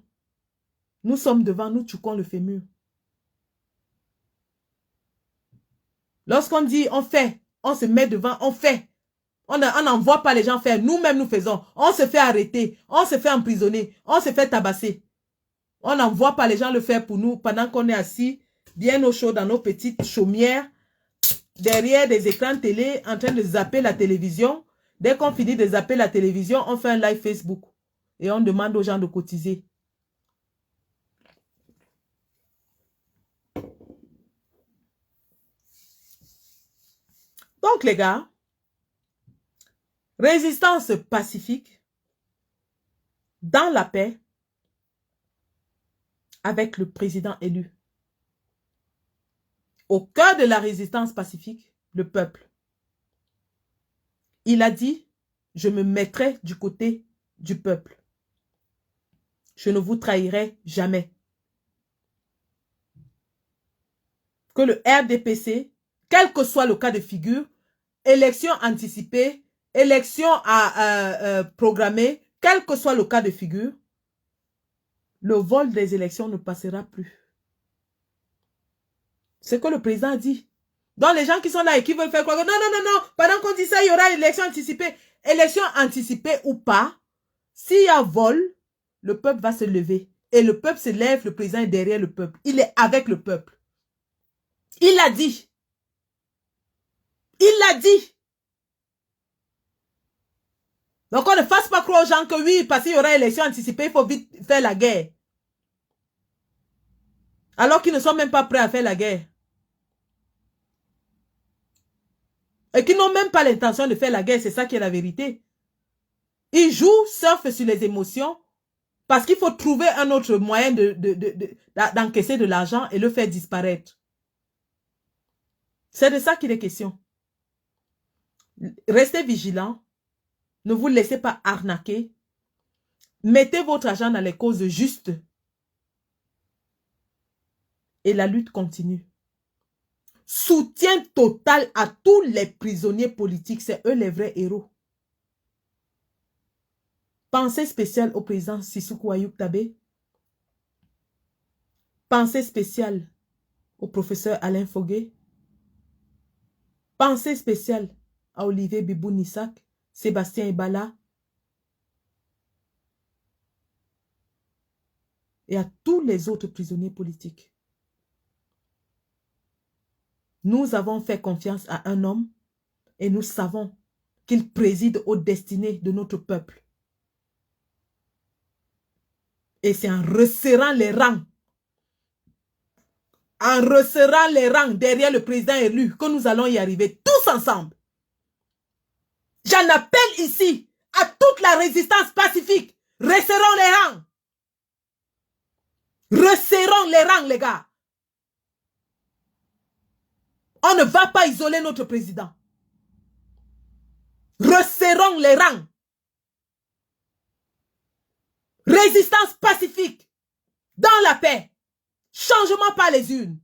nous sommes devant, nous tchouquons le fémur. Lorsqu'on dit on fait, on se met devant, on fait. On n'envoie pas les gens faire, nous-mêmes nous faisons. On se fait arrêter, on se fait emprisonner, on se fait tabasser. On n'envoie pas les gens le faire pour nous pendant qu'on est assis, bien au chaud dans nos petites chaumières, derrière des écrans télé, en train de zapper la télévision. Dès qu'on finit de zapper la télévision, on fait un live Facebook. Et on demande aux gens de cotiser. Donc les gars, résistance pacifique, dans la paix, avec le président élu. Au cœur de la résistance pacifique, le peuple. Il a dit, je me mettrai du côté du peuple. Je ne vous trahirai jamais. Que le RDPC, quel que soit le cas de figure, élection anticipée, élection programmée, quel que soit le cas de figure, le vol des élections ne passera plus. C'est ce que le président a dit. Donc les gens qui sont là et qui veulent faire quoi? Non. Pendant qu'on dit ça, il y aura élection anticipée. Élection anticipée ou pas, s'il y a vol, le peuple va se lever. Et le peuple se lève, le président est derrière le peuple. Il est avec le peuple. Il l'a dit. Il l'a dit. Donc on ne fasse pas croire aux gens que oui, parce qu'il y aura élection anticipée, il faut vite faire la guerre. Alors qu'ils ne sont même pas prêts à faire la guerre. Et qui n'ont même pas l'intention de faire la guerre, c'est ça qui est la vérité. Ils jouent, surfent sur les émotions, parce qu'il faut trouver un autre moyen d'encaisser de l'argent et le faire disparaître. C'est de ça qu'il est question. Restez vigilants. Ne vous laissez pas arnaquer. Mettez votre argent dans les causes justes. Et la lutte continue. Soutien total à tous les prisonniers politiques. C'est eux les vrais héros. Pensée spéciale au président Sissoko Ayuk Tabé. Pensée spéciale au professeur Alain Fogué. Pensée spéciale à Olivier Bibou-Nissak, Sébastien Ebala et à tous les autres prisonniers politiques. Nous avons fait confiance à un homme et nous savons qu'il préside aux destinées de notre peuple. Et c'est en resserrant les rangs, derrière le président élu que nous allons y arriver tous ensemble. J'en appelle ici à toute la résistance pacifique. Resserrons les rangs. Resserrons les rangs, les gars. On ne va pas isoler notre président. Resserrons les rangs. Résistance pacifique. Dans la paix. Changement par les urnes.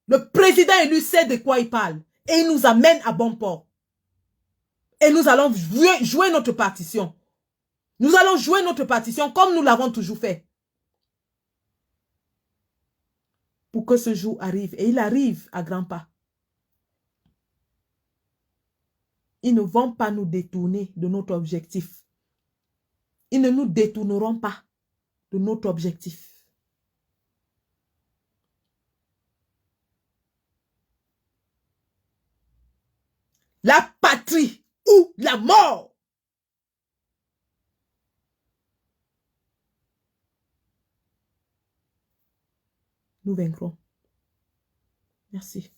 Le président élu sait de quoi il parle. Et il nous amène à bon port. Et nous allons jouer notre partition. Nous allons jouer notre partition comme nous l'avons toujours fait. Pour que ce jour arrive. Et il arrive à grands pas. Ils ne vont pas nous détourner de notre objectif. Ils ne nous détourneront pas de notre objectif. La patrie ou la mort. Nous vaincrons. Merci.